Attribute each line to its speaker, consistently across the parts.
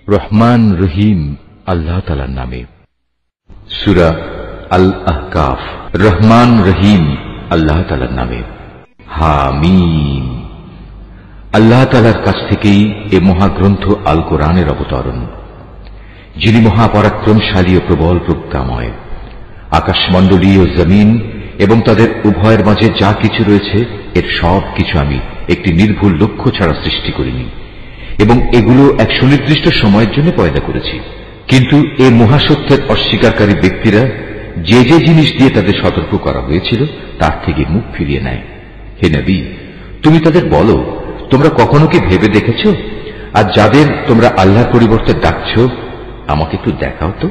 Speaker 1: রহমান রহিম আল্লাহ তাআলার নামে। সূরা আল আহকাফ। রহমান রহিম আল্লাহ তাআলার নামে। হামিম। আল্লাহ তাআলার কাছ থেকেই এ মহাগ্রন্থ আল কোরআনের অবতরণ, যিনি মহাপরাক্রমশালী ও প্রবল প্রজ্ঞাময়। আকাশমণ্ডলী ও জমিন এবং তাদের উভয়ের মাঝে যা কিছু রয়েছে, এর সব কিছু আমি একটি নির্ভুল লক্ষ্য ছাড়া সৃষ্টি করিনি, এবং এগুলো এক সুনির্দিষ্ট সময়ের জন্য পয়দা করেছি। কিন্তু এ মহাসত্যের অস্বীকারী ব্যক্তিরা যে যে জিনিস দিয়ে তাদের সতর্ক করা হয়েছিল তার থেকে মুখ ফিরিয়ে নেয়। হে নবী, তুমি তাদের বলো, তোমরা কখনো কি ভেবে দেখেছ, আর যাদের তোমরা আল্লাহর পরিবর্তে ডাকছ, আমাকে একটু দেখাও তো,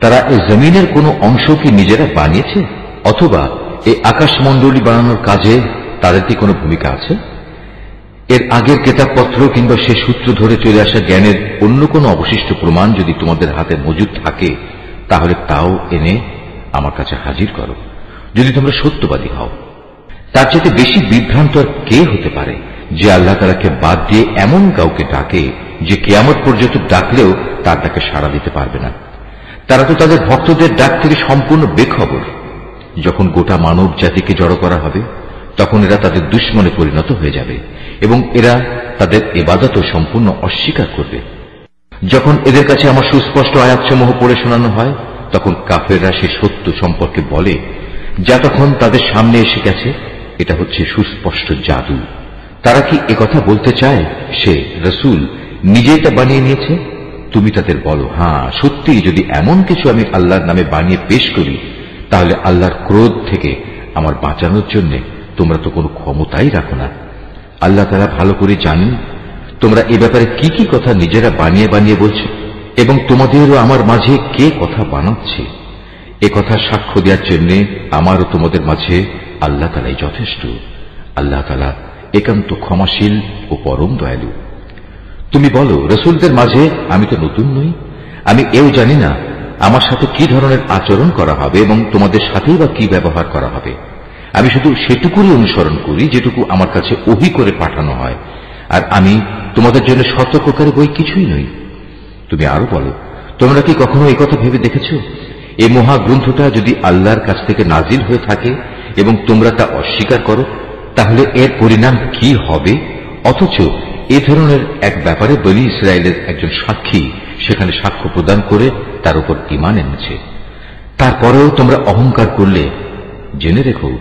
Speaker 1: তারা এই জমিনের কোনো অংশ কি নিজেরা বানিয়েছে, অথবা এই আকাশমণ্ডলী বানানোর কাজে তাদের কি কোনো ভূমিকা আছে? এর আগের কেতাবপত্র কিংবা সে সূত্র ধরে চলে আসা জ্ঞানের অন্য কোনো অবশিষ্ট প্রমাণ যদি তোমাদের হাতে মজুদ থাকে, তাহলে তাও এনে আমার কাছে হাজির করো, যদি তোমরা সত্যবাদী হও। তার চাইতে বেশি বিভ্রান্ত আর কে হতে পারে যে আল্লাহ তাআলাকে বাদ দিয়ে এমন কাউকে ডাকে যে কিয়ামত পর্যন্ত ডাকলেও তার ডাকে সাড়া দিতে পারবে না। তারা তো তাদের ভক্তদের ডাক থেকে সম্পূর্ণ বেখবর। যখন গোটা মানব জাতিকে জড়ো করা হবে, তখন এরা তাদের দুশমনে পরিণত হয়ে যাবে এবং এরা তাদের ইবাদতও সম্পূর্ণ অস্বীকার করবে। যখন এদের কাছে আমার সুস্পষ্ট আয়াতসমূহ পড়ে শোনানো হয়, তখন কাফেররা সে সত্য সম্পর্কে বলে যা তখন তাদের সামনে এসে গেছে, এটা হচ্ছে সুস্পষ্ট জাদু। তারা কি একথা বলতে চায় সে রাসূল নিজেই তা বানিয়ে নিয়েছে? তুমি তাদের বলো, হ্যাঁ সত্যি, যদি এমন কিছু আমি আল্লাহর নামে বানিয়ে পেশ করি, তাহলে আল্লাহর ক্রোধ থেকে আমার বাঁচানোর জন্য তোমরা তো কোনো ক্ষমতাই রাখো না। আল্লাহ তাআলা ভালো করে জানেন তোমরা এ ব্যাপারে কি কি কথা নিজেরা বানিয়ে বানিয়ে বলছো, এবং তোমাদেরও আমার মাঝে কে কথা বানাচ্ছে। এ কথা সাক্ষ্য দেওয়ার জন্য আমারও তোমাদের মাঝে আল্লাহ তাআলাই যথেষ্ট। আল্লাহ তাআলা একান্ত ক্ষমাশীল ও পরম দয়ালু। তুমি বলো, রাসূলদের মাঝে আমি তো নতুন নই, আমি এও জানি না আমার সাথে কি ধরনের আচরণ করা হবে এবং তোমাদের সাথেই বা কি ব্যবহার করা হবে। আমি শুধু সেটুকুরই অনুসরণ করি যেটুকু আমার কাছে ওহী করে পাঠানো হয়, আর আমি তোমাদের জন্য সতর্ককারী বই কিছুই নই। তুমি আরো বলো, তোমরা কি কখনো এই কথা ভেবে দেখেছ, এই মহাগ্রন্থটা যদি আল্লাহর কাছ থেকে নাজিল হয়ে থাকে এবং তোমরা তা অস্বীকার করো, তাহলে এর পরিণাম কি হবে? অথচ এ ধরনের এক ব্যাপারে বনী ইসরায়েলের একজন সাক্ষী সেখানে সাক্ষ্য প্রদান করে তার উপর ঈমান এনেছে। তারপরেও তোমরা অহংকার করলে জেনে রেখো,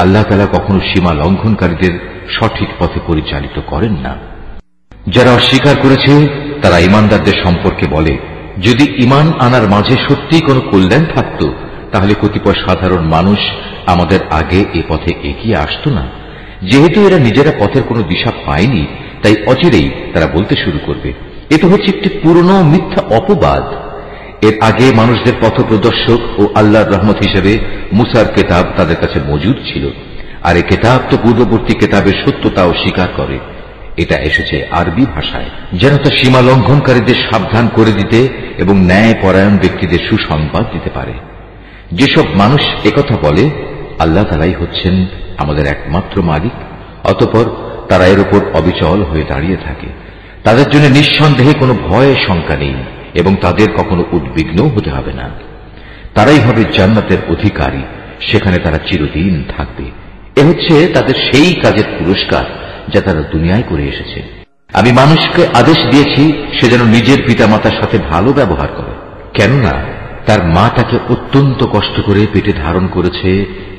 Speaker 1: আল্লাহ তাআলা কখনো সীমা লঙ্ঘনকারীদের সঠিক পথে পরিচালিত করেন না। যারা অস্বীকার করেছে তারা ঈমানদারদের সম্পর্কে বলে, যদি ঈমান আনার মাঝে সত্যিই কোনো কল্যাণ থাকত, তাহলে কতিপয় সাধারণ মানুষ আমাদের আগে এ পথে এগিয়ে আসত না। যেহেতু এরা নিজেরা পথের কোনো দিশা পায়নি, তাই অচিরেই তারা বলতে শুরু করবে, এ তো হচ্ছে একটি পুরনো মিথ্যা অপবাদ। এর আগে মানুষদের পথপ্রদর্শক ও আল্লাহর রহমত হিসেবে মুসার কেতাব তাদের কাছে মজুদ ছিল, আর এ কেতাব তো পূর্ববর্তী কেতাবের সত্যতাও স্বীকার করে। এটা এসেছে আরবি ভাষায়, যেন তা সীমা লঙ্ঘনকারীদের সাবধান করে দিতে এবং ন্যায় পরায়ণ ব্যক্তিদের সুসংবাদ দিতে পারে। যেসব মানুষ একথা বলে আল্লাহ তাআলাই হচ্ছেন আমাদের একমাত্র মালিক, অতঃপর তারা এর উপর অবিচল হয়ে দাঁড়িয়ে থাকে, তাদের জন্য নিঃসন্দেহে কোনো ভয় শঙ্কা নেই এবং তাদের কখনো উদ্বিগ্নও হতে হবে না। তারাই হবে জান্নাতের অধিকারী, সেখানে তারা চিরদিন থাকবে। এ হচ্ছে তাদের সেই কাজের পুরস্কার যা তারা দুনিয়ায় করে এসেছে। আমি মানুষকে আদেশ দিয়েছি সে যেন নিজের পিতামাতার সাথে ভালো ব্যবহার করে, কেননা তার মা তাকে অত্যন্ত কষ্ট করে পেটে ধারণ করেছে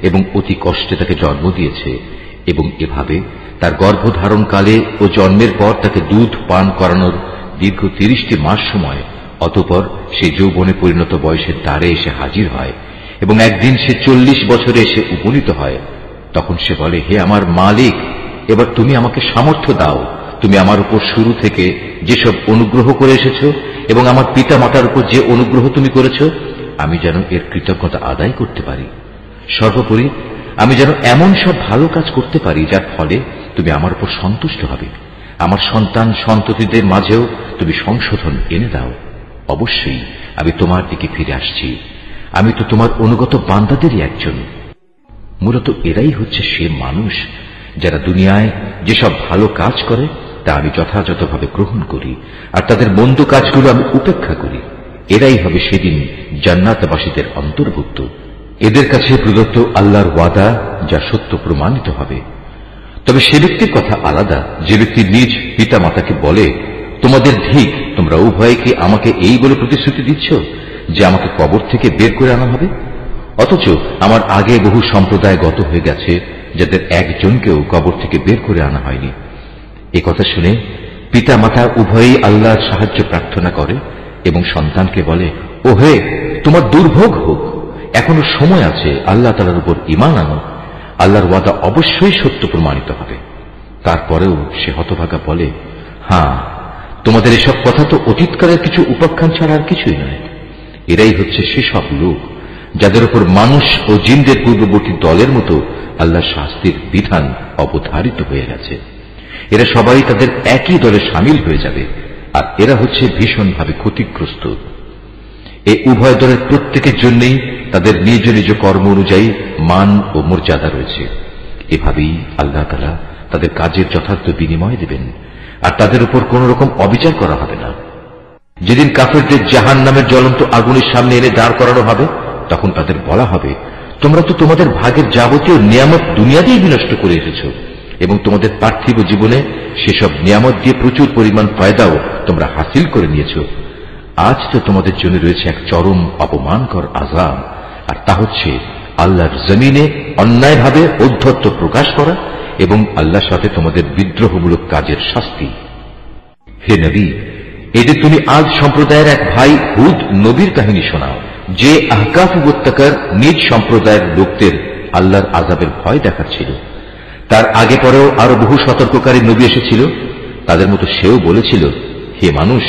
Speaker 1: এবং অতি কষ্টে তাকে জন্ম দিয়েছে, এবং এভাবে তার গর্ভধারণকালে ও জন্মের পর তাকে দুধ পান করানোর দীর্ঘ 30টি মাস সময়, অতঃপর সে যৌবনে পরিণত বয়সের দ্বারে এসে হাজির হয় এবং একদিন সে 40 বছরে এসে উপনীত হয়। তখন সে বলে, হে আমার মালিক, এবার তুমি আমাকে সামর্থ্য দাও। তুমি আমার উপর শুরু থেকে যেসব অনুগ্রহ করে এসেছ এবং আমার পিতা মাতার উপর যে অনুগ্রহ তুমি করেছ, আমি যেন এর কৃতজ্ঞতা আদায় করতে পারি। সর্বোপরি আমি যেন এমন সব ভালো কাজ করতে পারি যার ফলে তুমি আমার উপর সন্তুষ্ট হবে। আমার সন্তান সন্ততিদের মাঝেও তুমি সংশোধন এনে দাও। অবশ্যই আমি তোমার দিকে ফিরে আসছি, আমি তো তোমার অনুগত বান্দাদেরই একজন। মূলত এরাই হচ্ছে সে মানুষ যারা দুনিয়ায় যেসব ভালো কাজ করে তা আমি যথাযথভাবে গ্রহণ করি, আর তাদের মন্দ কাজগুলো আমি উপেক্ষা করি। এরাই হবে সেদিন জান্নাতবাসীদের অন্তর্ভুক্ত। এদের কাছে প্রদত্ত আল্লাহর ওয়াদা যা সত্য প্রমাণিত হবে। তবে সে ব্যক্তির কথা আলাদা যে ব্যক্তি নিজ পিতা মাতাকে বলে, তোমাদের ধিক, তোমরা উভয়ে কি আমাকে এই বলে প্রতিশ্রুতি দিচ্ছ যে আমাকে কবর থেকে বের করে আনা হবে, অথচ আমার আগে বহু সম্প্রদায় গত হয়ে গেছে যাদের একজনকেও কবর থেকে বের করে আনা হয়নি। এ কথা শুনে পিতা মাতা উভয়েই আল্লাহর সাহায্য প্রার্থনা করে এবং সন্তানকে বলে, ও হে, তোমার দুর্ভোগ হোক, এখনো সময় আছে, আল্লাহ তাআলার উপর ঈমান আনো, আল্লাহর ওয়াদা অবশ্যই সত্য প্রমাণিত হবে। তারপরেও সে হতভাগা বলে, হ্যাঁ, তোমাদের এসব কথা তো অতীতকালের কিছু উপাখ্যান ছাড়া আর কিছুই নয়। এরাই হচ্ছে সেসব লোক যাদের উপর মানুষ ও জিনদের পূর্ববর্তী দলের মতো আল্লাহর শাস্তির বিধান অবধারিত হয়ে গেছে। এরা সবাই তাদের একই দলে সামিল হয়ে যাবে, আর এরা হচ্ছে ভীষণভাবে ক্ষতিগ্রস্ত। এই উভয় দলের প্রত্যেকের জন্যই তাদের নিজ নিজ কর্ম অনুযায়ী মান ও মর্যাদা রয়েছে। এভাবেই আল্লাহ তাআলা তাদের কাজের যথার্থ বিনিময় দেবেন, আর তাদের উপর কোন রকম অবিচার করা হবে না। যেদিন কাফেরদের জাহান্নামের জ্বলন্ত আগুনের সামনে এনে দাঁড় করানো হবে, তখন তাদের বলা হবে, তোমরা তো তোমাদের ভাগের যাবতীয় নিয়ামত দুনিয়াতেই বিনষ্ট করে এসেছ, এবং তোমাদের পার্থিব জীবনে সেসব নিয়ামত দিয়ে প্রচুর পরিমাণ ফায়দাও তোমরা হাসিল করে নিয়েছ। আজ তো তোমাদের জন্য রয়েছে এক চরম অপমানকর আযাব, আর তা হচ্ছে আল্লাহর জমিনে অন্যায়ভাবে ঔদ্ধত্য প্রকাশ করা এবং আল্লাহর সাথে তোমাদের বিদ্রোহমূলক কাজের শাস্তি। হে নবী, এদের তুমি আজ সম্প্রদায়ের এক ভাই হুদ নবীর কাহিনী শোনাও, যে আহকাফ উপত্যকার নিজ সম্প্রদায়ের লোকদের আল্লাহর আযাবের ভয় দেখাচ্ছিল। তার আগে পরেও আরো বহু সতর্ককারী নবী এসেছিল। তাদের মতো সেও বলেছিল, হে মানুষ,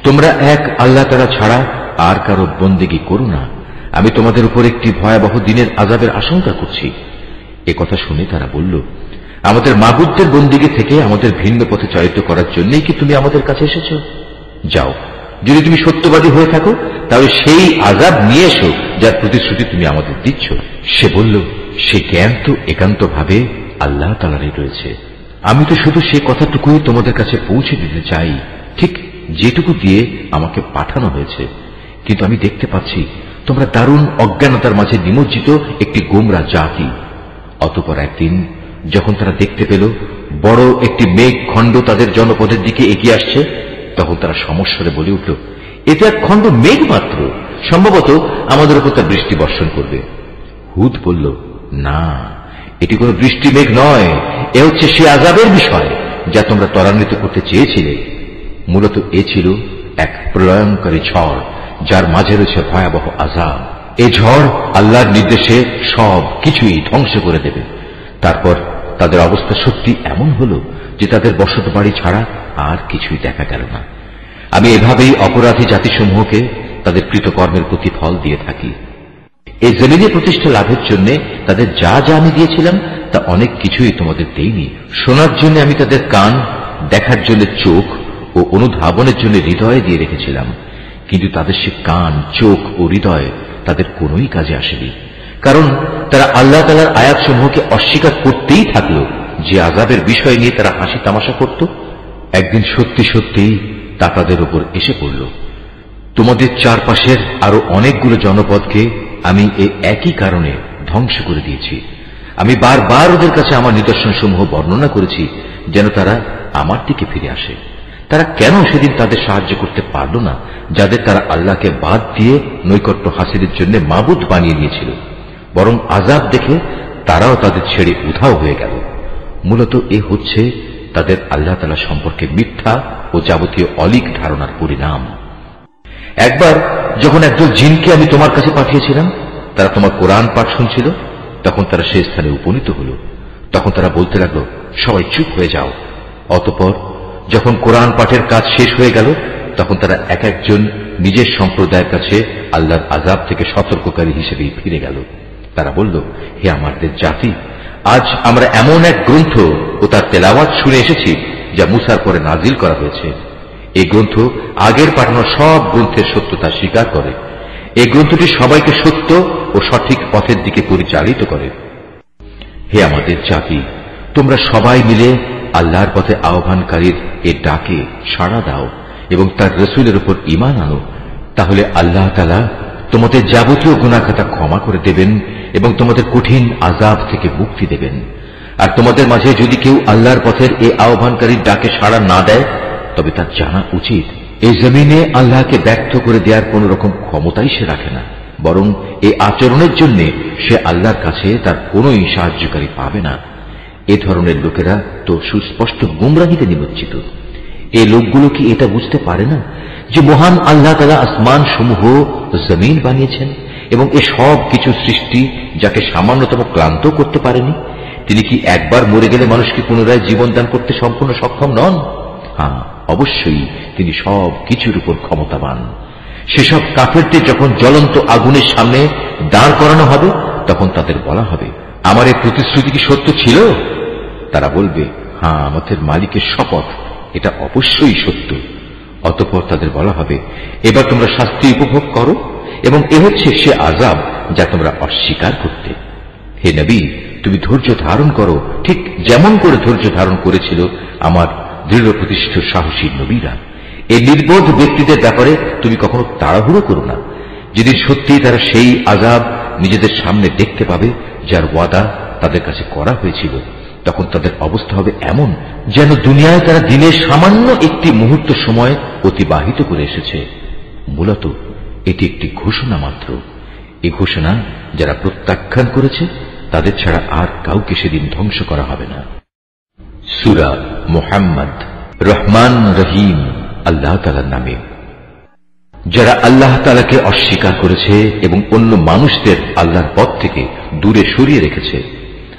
Speaker 1: তোমরা এক আল্লাহ তাআলা ছাড়া আর কারো বন্দেগী করো না, আমি তোমাদের উপর একটি ভয়াবহ দিনের আযাবের আশঙ্কা করছি। এ কথা শুনে তারা বলল, আমাদের মাবুদদের বন্দেগী থেকে আমাদের ভিন্ন পথে চালিত করার জন্যই কি তুমি আমাদের কাছে এসেছ? যাও, যদি তুমি সত্যবাদী হয়ে থাকো তাহলে সেই আযাব নিয়ে এসো যার প্রতিশ্রুতি তুমি আমাদের দিচ্ছ। সে বলল, সে জ্ঞান তো একান্তভাবে আল্লাহ তাআলারই রয়েছে। আমি তো শুধু সে কথাটুকুই তোমাদের কাছে পৌঁছে দিতে চাই, ঠিক যেটুকু দিয়ে আমাকে পাঠানো হয়েছে। কিন্তু আমি দেখতে পাচ্ছি তোমরা দারুণ অজ্ঞানতার মাঝে নিমজ্জিত একটি গোমরা জাতি। অতঃপর একদিন যখন তারা দেখতে পেল বড় একটি মেঘ খণ্ড তাদের জনপদের দিকে এগিয়ে আসছে, তখন তারা সমস্বরে বলে উঠল, এতে এক খণ্ড মেঘ মাত্র, সম্ভবত আমাদের উপর তার বৃষ্টি বর্ষণ করবে। হুদ বলল, না, এটি কোন বৃষ্টি মেঘ নয়, এ হচ্ছে সে আযাবের বিষয় যা তোমরা ত্বরান্বিত করতে চেয়েছিলে। মূলত এ ছিল এক প্রলয়ঙ্কারী ঝড়, যার মাঝে রয়েছে ভয়াবহ আযাব। এ ঝড় আল্লাহর নির্দেশে সব কিছুই ধ্বংস করে দেবে। তারপর তাদের অবস্থা সত্যি এমন হল যে তাদের বসত বাড়ি ছাড়া আর কিছুই দেখা গেল না। আমি এভাবেই অপরাধী জাতিসমূহকে তাদের কৃতকর্মের প্রতিফল দিয়ে থাকি। এই জমিনে প্রতিষ্ঠা লাভের জন্য তাদের যা যা আমি দিয়েছিলাম তা অনেক কিছুই তোমাদের দেইনি। শোনার জন্য আমি তাদের কান, দেখার জন্য চোখ ও অনুধাবনের জন্য হৃদয় দিয়ে রেখেছিলাম, কিন্তু তাদের সে কান, চোখ ও হৃদয় তাদের কোনোই কাজে আসেনি, কারণ তারা আল্লাহ তাআলার আয়াতসমূহকে অস্বীকার করতেই থাকলো, যে আযাবের বিষয় নিয়ে তারা হাসি তামাশা করত। একদিন সত্যি সত্যি তা তাদের উপর এসে পড়ল। তোমাদের চারপাশের আরো অনেকগুলো জনপদকে আমি এই একই কারণে ধ্বংস করে দিয়েছি। আমি বারবার ওদের কাছে আমার নিদর্শনসমূহ বর্ণনা করেছি যেন তারা আমার দিকে ফিরে আসে। তারা কেন সেদিন তাদের সাহায্য করতে পারল না, যাদের তারা আল্লাহকে বাদ দিয়ে নৈকট্য হাসিলের জন্য মাবুদ বানিয়ে নিয়েছিল? বরং আযাব দেখে তারাও তাদের ছেড়ে উধাও হয়ে গেল। মূলত এ হচ্ছে তাদের আল্লাহ তাআলা সম্পর্কে মিথ্যা ও যাবতীয় অলীক ধারণার পরিণাম। একবার যখন একদল জিনকে আমি তোমার কাছে পাঠিয়েছিলাম, তারা তোমার কোরআন পাঠ শুনছিল, তখন তারা সে স্থানে উপনীত হল। তখন তারা বলতে লাগলো, সবাই চুপ হয়ে যাও। অতঃপর যখন কোরআন পাঠের কাজ শেষ হয়ে গেল, তখন তারা এক একজন নিজের সম্প্রদায়ের কাছে আল্লাহর আযাব থেকে সতর্ককারী হিসেবেই ফিরে গেল। তারা বলল, হে আমাদের জাতি, আজ আমরা এমন এক গ্রন্থ ও তার তেলাওয়াত শুনে এসেছি যা মুসার পরে নাজিল করা হয়েছে। এই গ্রন্থ আগের পাঠানো সব গ্রন্থের সত্যতা স্বীকার করে। এই গ্রন্থটি সবাইকে সত্য ও সঠিক পথের দিকে পরিচালিত করে। হে আমাদের জাতি, তোমরা সবাই মিলে আল্লাহর পথে আহ্বানকারীর এ ডাকে সাড়া দাও এবং তার রসুলের উপর ঈমান আনো, তাহলে আল্লাহ তাআলা তোমাদের যাবতীয় গুনাহখাতা ক্ষমা করে দেবেন এবং তোমাদের কঠিন আযাব থেকে মুক্তি দেবেন। আর তোমাদের মাঝে যদি কেউ আল্লাহর পথের এই আহ্বানকারীর ডাকে সাড়া না দেয়, তবে তার জানা উচিত এই জমিনে আল্লাহকে ব্যর্থ করে দেওয়ার কোন রকম ক্ষমতাই সে রাখে না, বরং এই আচরণের জন্য সে আল্লাহর কাছে তার কোনই সাহায্যকারী পাবে না। এ ধরনের লোকেরা তো সুস্পষ্ট গুমরাহিতে নিমজ্জিত। এই লোকগুলো কি এটা বুঝতে পারে না যে মহান আল্লাহ তাআলা আসমান সমূহ জমিন বানিয়েছেন এবং এ সব কিছু সৃষ্টি যাকে সামান্যতম ক্লান্ত করতে পারেনি? তিনি কি একবার মরে গেলে মানুষকে পুনরায় জীবন দান করতে সম্পূর্ণ সক্ষম নন? হ্যাঁ, অবশ্যই তিনি সব কিছুর উপর ক্ষমতাবান। সেসব কাফেরদের যখন জ্বলন্ত আগুনের সামনে দাঁড় করানো হবে, তখন তাদের বলা হবে, আমার এই প্রতিশ্রুতি কি সত্য ছিল? তারা বলবে, হ্যাঁ, আমাদের মালিকের শপথ, এটা অবশ্যই সত্য। অতঃপর তাদের বলা হবে, এবার তোমরা শাস্তি উপভোগ করো, এবং এ হচ্ছে সে আযাব যা তোমরা অস্বীকার করতে। হে নবী, তুমি ধৈর্য ধারণ করো, ঠিক যেমন করে ধৈর্য ধারণ করেছিল আমার দৃঢ় প্রতিষ্ঠিত সাহসী নবীরা। এই নির্বোধ ব্যক্তিদের ব্যাপারে তুমি কখনো তাড়াহুড়ো করো না। যেদিন সত্যিই তারা সেই আযাব নিজেদের সামনে দেখতে পাবে যার ওয়াদা তাদের কাছে করা হয়েছিল, তখন তাদের অবস্থা হবে এমন যেন দুনিয়ায় তারা দিনের সামান্য একটি মুহূর্ত সময় অতিবাহিত করে এসেছে। মূলত এটি একটি ঘোষণা মাত্র। এই ঘোষণা যারা প্রত্যাখ্যান করেছে তাদের ছাড়া আর কাউকে সেদিন ধ্বংস করা হবে না। সূরা মুহাম্মদ। রহমান রহিম আল্লাহ তাআলার নামে। যারা আল্লাহ তাআলাকে অস্বীকার করেছে এবং অন্য মানুষদের আল্লাহর পথ থেকে দূরে সরিয়ে রেখেছে,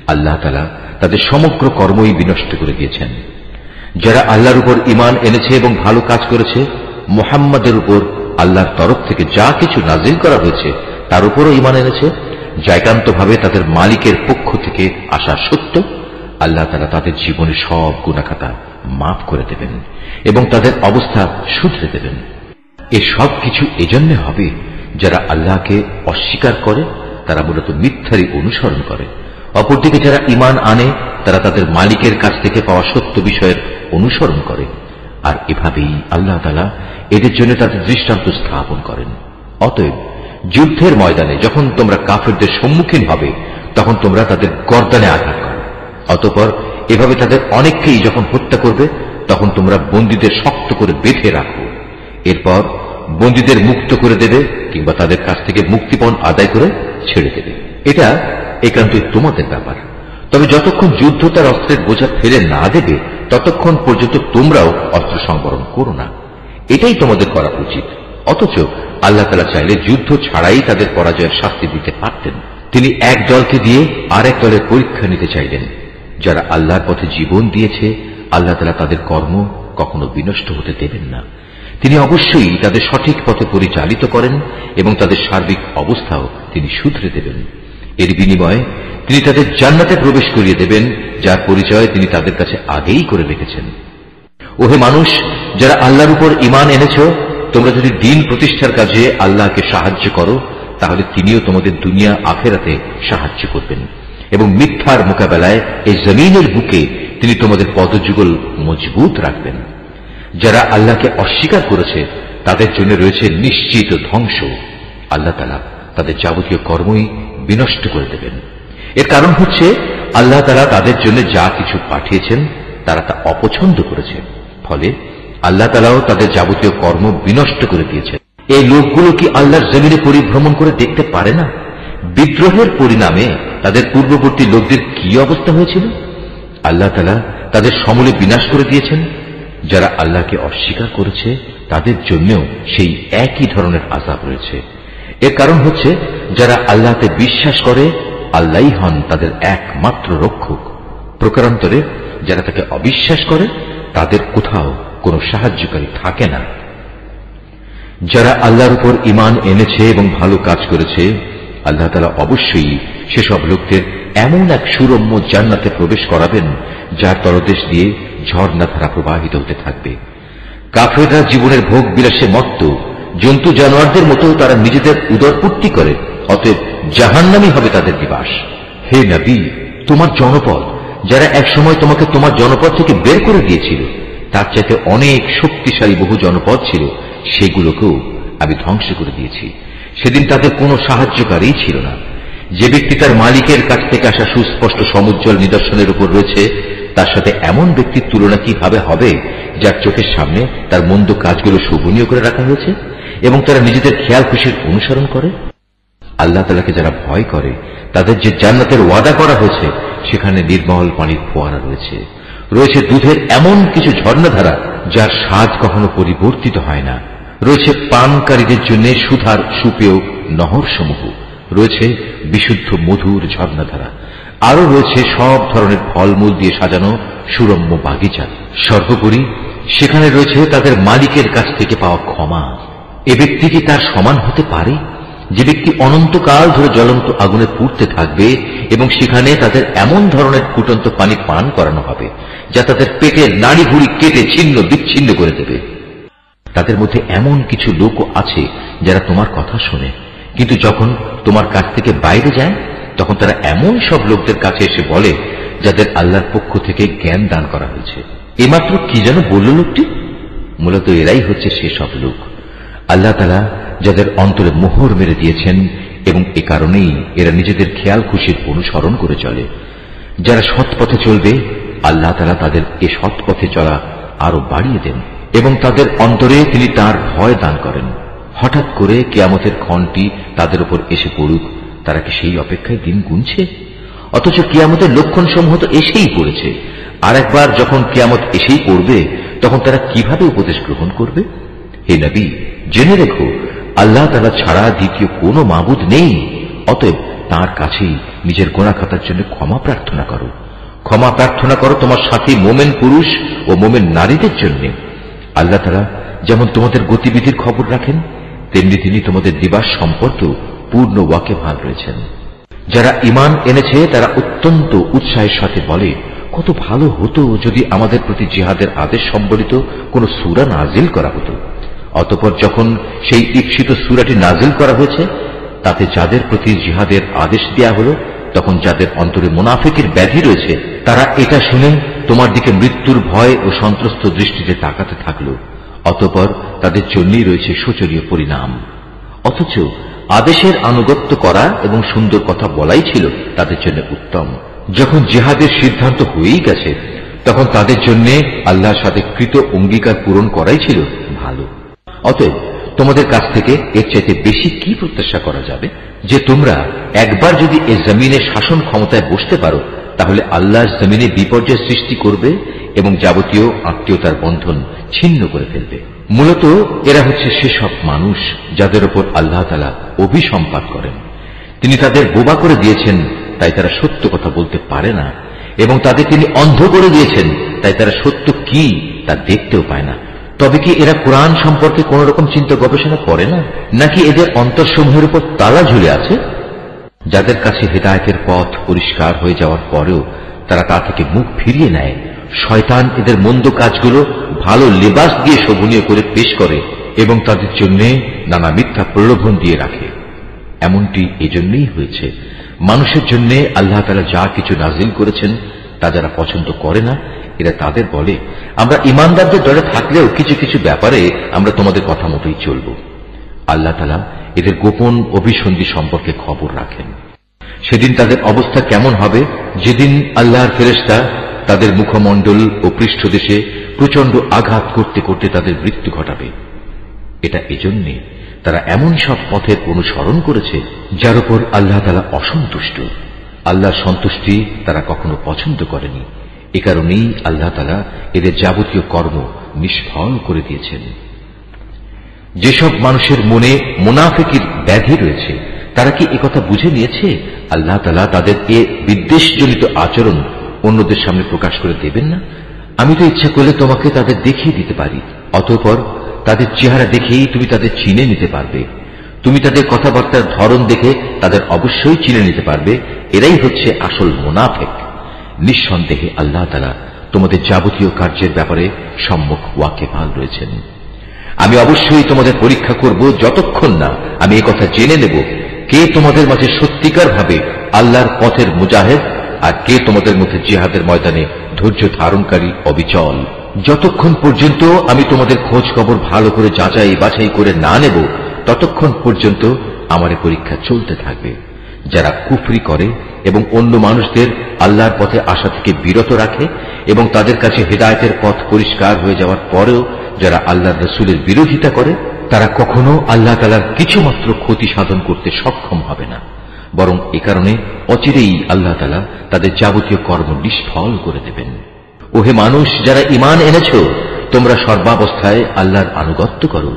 Speaker 1: আল্লাহ তাআলা তাদের সমগ্র কর্মই বিনষ্ট করে দিয়েছেন। যারা আল্লাহর উপর ঈমান এনেছে এবং ভালো কাজ করেছে, মুহাম্মদের উপর আল্লাহর তরফ থেকে যা কিছু নাজিল করা হয়েছে তার উপরও ঈমান এনেছে, যা একান্তভাবে তাদের মালিকের পক্ষ থেকে আসা সত্য, আল্লাহ তাআলা তাদের জীবনের সব গুনাহখাতা মাফ করে দেবেন এবং তাদের অবস্থা শুধরে দেবেন। এ সব কিছু এজন্য হবে যারা আল্লাহকে অস্বীকার করে, তারা মূলত মিথ্যারই অনুসরণ করে। অপরদিকে যারা ঈমান আনে, তারা তাদের মালিকের কাছ থেকে পাওয়া সত্য বিষয়ের অনুসরণ করে। আর এভাবেই আল্লাহ তাআলা এদের জন্য তাদের দৃষ্টান্ত স্থাপন করেন। অতএব যুদ্ধের ময়দানে যখন তোমরা কাফেরদের সম্মুখীন হবে, তখন তোমরা তাদের গর্দানে আঘাত করো। অতঃপর এভাবে তাদের অনেককেই যখন হত্যা করবে, তখন তোমরা বন্দীদের শক্ত করে বেঁধে রাখো। এরপর বন্দীদের মুক্ত করে দেবে কিংবা তাদের কাছ থেকে মুক্তিপণ আদায় করে ছেড়ে দেবে। এটা একান্তই তোমাদের ব্যাপার। তবে যতক্ষণ যুদ্ধ তার অস্ত্রের বোঝা ফেলে না দেবে, ততক্ষণ পর্যন্ত তোমরাও অস্ত্র সংবরণ করো না। এটাই তোমাদের করা উচিত। অথচ আল্লাহ তাআলা চাইলে যুদ্ধ ছাড়াই তাদের পরাজয়ের শাস্তি দিতে পারতেন। তিনি এক দলকে দিয়ে আরেক দলের পরীক্ষা নিতে চাইলেন। যারা আল্লাহর পথে জীবন দিয়েছে, আল্লাহ তাআলা তাদের কর্ম কখনো বিনষ্ট হতে দেবেন না। তিনি অবশ্যই তাদের সঠিক পথে পরিচালিত করেন এবং তাদের সার্বিক অবস্থাও তিনি শুধরে দেবেন। এর বিনিময়ে তিনি তাদের জান্নাতে প্রবেশ করিয়ে দেবেন, যার পরিচয় তিনি তাদের কাছে আগেই করে রেখেছেন। ওহে মানুষ, যারা আল্লাহর উপর ঈমান এনেছ, তোমরা যদি দ্বীন প্রতিষ্ঠার কাজে আল্লাহকে সাহায্য করো, তাহলে তিনিও তোমাদের দুনিয়া আখিরাতে সাহায্য করবেন এবং মিথ্যার মোকাবেলায় এই জমিনের বুকে তিনি তোমাদের পদযুগল মজবুত রাখবেন। যারা আল্লাহকে অস্বীকার করেছে, তাদের জন্য রয়েছে নিশ্চিত ধ্বংস। আল্লাহ তাআলা তাদের যাবতীয় কর্মই বিনষ্ট করে দেবেন। এর কারণ হচ্ছে আল্লাহ তাআলা তাদের জন্য যা কিছু পাঠিয়েছেন তারা তা অপছন্দ করেছে, ফলে আল্লাহ তাআলাও তাদের যাবতীয় কর্ম বিনষ্ট করে দিয়েছেন। এই লোকগুলো কি আল্লাহর জমিনে পরিভ্রমণ করে দেখতে পারে না? বিদ্রোহের পরিণামে তাদের পূর্ববর্তী লোকদের কি অবস্থা হয়েছিল? আল্লাহ তাআলা তাদের সমূলে বিনাশ করে দিয়েছেন। যারা আল্লাহকে অস্বীকার করেছে, তাদের জন্যও সেই একই ধরনের আযাব রয়েছে। এর কারণ হচ্ছে যারা আল্লাহতে বিশ্বাস করে, আল্লাহই হন তাদের একমাত্র রক্ষক। প্রকারান্তরে যারা তাকে অবিশ্বাস করে, তাদের কোথাও কোনো সাহায্যকারী থাকে না। যারা আল্লাহর উপর ঈমান এনেছে এবং ভালো কাজ করেছে, আল্লাহ তাআলা অবশ্যই সেসব লোকদের এমন এক সুরম্য জান্নাতে প্রবেশ করাবেন, যার তলদেশ দিয়ে ঝর্ণা ধারা প্রবাহিত হতে থাকবে। কাফেররা জীবনের ভোগ বিলাসে মত্ত, জন্তু জানোয়ারদের মতো তারা নিজেদের উদরপূর্তি করে, অতএব জাহান্নামই হবে তাদের নিবাস। হে নবী, তোমার জনপদ যারা একসময় তোমাকে তোমার জনপদ থেকে বের করে দিয়েছিল তার চাইতে অনেক শক্তিশালী বহু জনপদ ছিল, সেগুলোকেও আমি ধ্বংস করে দিয়েছি। সেদিন তাদের কোনো সাহায্যকারী ছিল না। যে ব্যক্তি তার মালিকের কাছ থেকে আসা সুস্পষ্ট সমুজ্জ্বল নিদর্শনের উপর রয়েছে, তার সাথে এমন ব্যক্তির তুলনা কিভাবে হবে যার চোখের সামনে তার মন্দ কাজগুলো শোভনীয় করে রাখা হয়েছে এবং তারা নিজেদের খেয়াল খুশির অনুসরণ করে? আল্লাহ তাআলাকে যারা ভয় করে তাদের যে জান্নাতের ওয়াদা করা হয়েছে সেখানে নির্মল পানির ফোয়ারা রয়েছে, রয়েছে দুধের এমন কিছু ঝর্ণাধারা যার স্বাদ কখনো পরিবর্তিত হয় না, রয়েছে পানকারীদের জন্য সুধার সুপেয় নহর সমূহ, রয়েছে বিশুদ্ধ মধুর ঝর্ণাধারা, আরো রয়েছে সব ধরনের ফলমূল দিয়ে সাজানো সুরম্য বাগিচা। সর্বোপরি সেখানে রয়েছে তাদের মালিকের কাছ থেকে পাওয়া ক্ষমা। এ ব্যক্তি কি তার সমান হতে পারে? যে ব্যক্তি অনন্তকাল ধরে জ্বলন্ত আগুনে পুড়তে থাকবে এবং সেখানে তাদের এমন ধরনের ফুটন্ত পানি পান করানো হবে যা তাদের পেটের নাড়ি ভুড়ি কেটে ছিন্ন বিচ্ছিন্ন করে দেবে। তাদের মধ্যে এমন কিছু লোকও আছে যারা তোমার কথা শোনে, কিন্তু যখন তোমার কাছ থেকে বাইরে যায় তখন তারা এমন সব লোকদের কাছে এসে বলে যাদের আল্লাহর পক্ষ থেকে জ্ঞান দান করা হয়েছে। এমাত্র কি যেন বলল লোকটি? মূলত এরাই হচ্ছে সেসব লোক আল্লাহ তাআলা যাদের অন্তরে মোহর মেরে দিয়েছেন এবং এ কারণেই এরা নিজেদের খেয়াল খুশির অনুসরণ করে চলে। যারা সৎ পথে চলবে আল্লাহ তাআলা তাদের এ সৎ পথে চলা আরো বাড়িয়ে দেন এবং তাদের অন্তরে তিনি তার ভয় দান করেন। হঠাৎ করে কিয়ামতের ক্ষণটি তাদের উপর এসে পড়ুক, তারা কি সেই অপেক্ষায় দিন গুনছে? অথচ কিয়ামতের লক্ষণ সমূহ তো এসেই পড়েছে। আর একবার যখন কিয়ামত এসেই পড়বে তখন তারা কিভাবে উপদেশ গ্রহণ করবে? হে নবী, জেনে রেখো আল্লাহ তাআলা ছাড়া দ্বিতীয় কোনো মাবুদ নেই। অতএব তাঁর কাছেই নিজের গুনাহ খাতার জন্য ক্ষমা প্রার্থনা করো। ক্ষমা প্রার্থনা করো তোমার সাথী মোমেন পুরুষ ও মোমেন নারীদের জন্য। আল্লাহ তাআলা যেমন তোমাদের গতিবিধির খবর রাখেন, তেমনি তিনি তোমাদের দিবাস সম্পর্কেও পূর্ণ ওয়াকিবহাল রয়েছেন। যারা ঈমান এনেছে তারা অত্যন্ত উৎসাহের সাথে বলে, কত ভালো হতো যদি আমাদের প্রতি জিহাদের আদেশ সম্বলিত কোন সূরা নাজিল করা হতো। অতঃপর যখন সেই ঈপ্সিত সূরাটি নাজিল করা হয়েছে তাতে যাদের প্রতি জিহাদের আদেশ দেয়া হলো, তখন যাদের অন্তরে মুনাফিকের ব্যাধি রয়েছে তারা এটা শুনে তোমার দিকে মৃত্যুর ভয় ও সন্ত্রস্ত দৃষ্টিতে তাকাতে থাকলো। অতঃপর তাদের জন্যই রয়েছে শোচনীয় পরিণাম। অথচ আদেশের আনুগত্য করা এবং সুন্দর কথা বলাই ছিল তাদের জন্য উত্তম। যখন জিহাদের সিদ্ধান্ত হয়েই গেছে তখন তাদের জন্য আল্লাহর সাথে কৃত অঙ্গীকার পূরণ করাই ছিল ভালো। অতএব তোমাদের কাছ থেকে এর চাইতে বেশি কি প্রত্যাশা করা যাবে যে তোমরা একবার যদি এ জমিনে শাসন ক্ষমতায় বসতে পারো তাহলে আল্লাহর জমিনে বিপর্যয় সৃষ্টি করবে এবং যাবতীয় আত্মীয়তার বন্ধন ছিন্ন করে ফেলবে। মূলত এরা হচ্ছে সেসব মানুষ যাদের উপর আল্লাহ তাআলা অভিসম্পাত করেন। তিনি তাদের বোবা করে দিয়েছেন, তাই তারা সত্য কথা বলতে পারে না, এবং তাদের তিনি অন্ধ করে দিয়েছেন, তাই তারা সত্য কি তা দেখতেও পায় না। তবে কি এরা কোরআন সম্পর্কে কোন রকম চিন্তা গবেষণা করে না, নাকি এদের অন্তরসমূহের উপর তালা ঝুলে আছে? যাদের কাছে হেদায়েতের পথ পরিষ্কার হয়ে যাওয়ার পরেও তারা তা থেকে মুখ ফিরিয়ে নেয়, শয়তান এদের মন্দ কাজগুলো ভালো লেবাস দিয়ে শোভনীয় করে পেশ করে এবং তাদের জন্য নানা মিথ্যা প্রলোভন দিয়ে রাখে। এমনটি এজন্যই হয়েছে, মানুষের জন্য আল্লাহ তাআলা যা কিছু নাজিল করেছেন তা যারা পছন্দ করে না, এরা তাদের বলে, আমরা ঈমানদারদের দলে থাকলেও কিছু কিছু ব্যাপারে আমরা তোমাদের কথা মতোই চলব। আল্লাহ তাআলা এদের গোপন অভিসন্ধি সম্পর্কে খবর রাখেন। সেদিন তাদের অবস্থা কেমন হবে, যেদিন আল্লাহর ফেরেশতা তাদের মুখমণ্ডল ও পৃষ্ঠদেশে প্রচন্ড আঘাত করতে করতে তাদের মৃত্যু ঘটাবে। এটা এজন্যে তারা এমন সব পথের অনুসরণ করেছে যার উপর আল্লাহ তাআলা অসন্তুষ্ট। আল্লাহর সন্তুষ্টি তারা কখনো পছন্দ করেনি। এ কারণেই আল্লাহ তাআলা এদের যাবতীয় কর্ম নিষ্ফল করে দিয়েছেন। যেসব মানুষের মনে মুনাফিকের ব্যাধি রয়েছে তারা কি একথা বুঝে নিয়েছে আল্লাহ তাআলা তাদের এ বিদ্বেষজনিত আচরণ অন্যদের সামনে প্রকাশ করে দেবেন না? আমি তো ইচ্ছা করলে তোমাকে তাদের দেখিয়ে দিতে পারি, অতঃপর তাদের চেহারা দেখেই তুমি তাদের চিনে নিতে পারবে। তুমি তাদের কথাবার্তার ধরন দেখে তাদের অবশ্যই চিনে নিতে পারবে এরাই হচ্ছে আসল মুনাফিক। নিঃসন্দেহে আল্লাহ তাআলা তোমাদের যাবতীয় কার্যের ব্যাপারে সম্যক ওয়াকিবহাল রয়েছেন। আমি অবশ্যই তোমাদের পরীক্ষা করব যতক্ষণ না আমি একথা জেনে নেব কে তোমাদের মাঝে সত্যিকার ভাবে আল্লাহর পথের মুজাহিদ আর কে তোমাদের মধ্যে জিহাদের ময়দানে ধৈর্য ধারণকারী অবিচল। যতক্ষণ পর্যন্ত আমি তোমাদের খোঁজ খবর ভালো করে যাচাই বাছাই করে না নেব, ততক্ষণ পর্যন্ত আমার পরীক্ষা চলতে থাকবে। যারা কুফরি করে এবং অন্য মানুষদের আল্লাহর পথে আসা থেকে বিরত রাখে এবং তাদের কাছে হেদায়েতের পথ পরিষ্কার হয়ে যাওয়ার পরেও যারা আল্লাহর রসুলের বিরোধিতা করে, তারা কখনো আল্লাহ তাআলার কিছুমাত্র ক্ষতি সাধন করতে সক্ষম হবে না, বরং এ কারণে অচিরেই আল্লাহ তাআলা তাদের যাবতীয় কর্ম নিষ্ফল করে দেবেন। ওহে মানুষ, যারা ঈমান এনেছ, তোমরা সর্বাবস্থায় আল্লাহর আনুগত্য করো,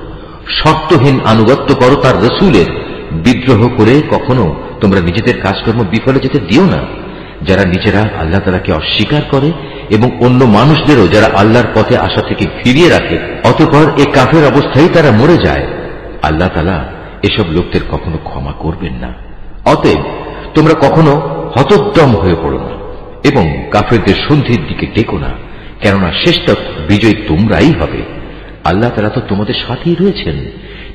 Speaker 1: শর্তহীন আনুগত্য করো তার রসুলের। বিদ্রোহ করে কখনো তোমরা নিজেদের কাজকর্ম বিফলে যেতে দিও না। যারা নিজেরা আল্লাহ তাআলাকে অস্বীকার করে এবং অন্য মানুষদেরও যারা আল্লাহর পথে আসা থেকে ফিরিয়ে রাখে, অতঃপর এ কাফের অবস্থায় তারা মরে যায়, আল্লাহ তাআলা এসব লোকদের কখনো ক্ষমা করবেন না। অতএব তোমরা কখনো হতোদ্যম হয়ে পড়ো না এবং কাফেরদের সন্ধির দিকে টেকো না, কেননা শেষতক বিজয়ী তোমরাই হবে। আল্লাহ তাআলা তো তোমাদের সাথেই রয়েছেন,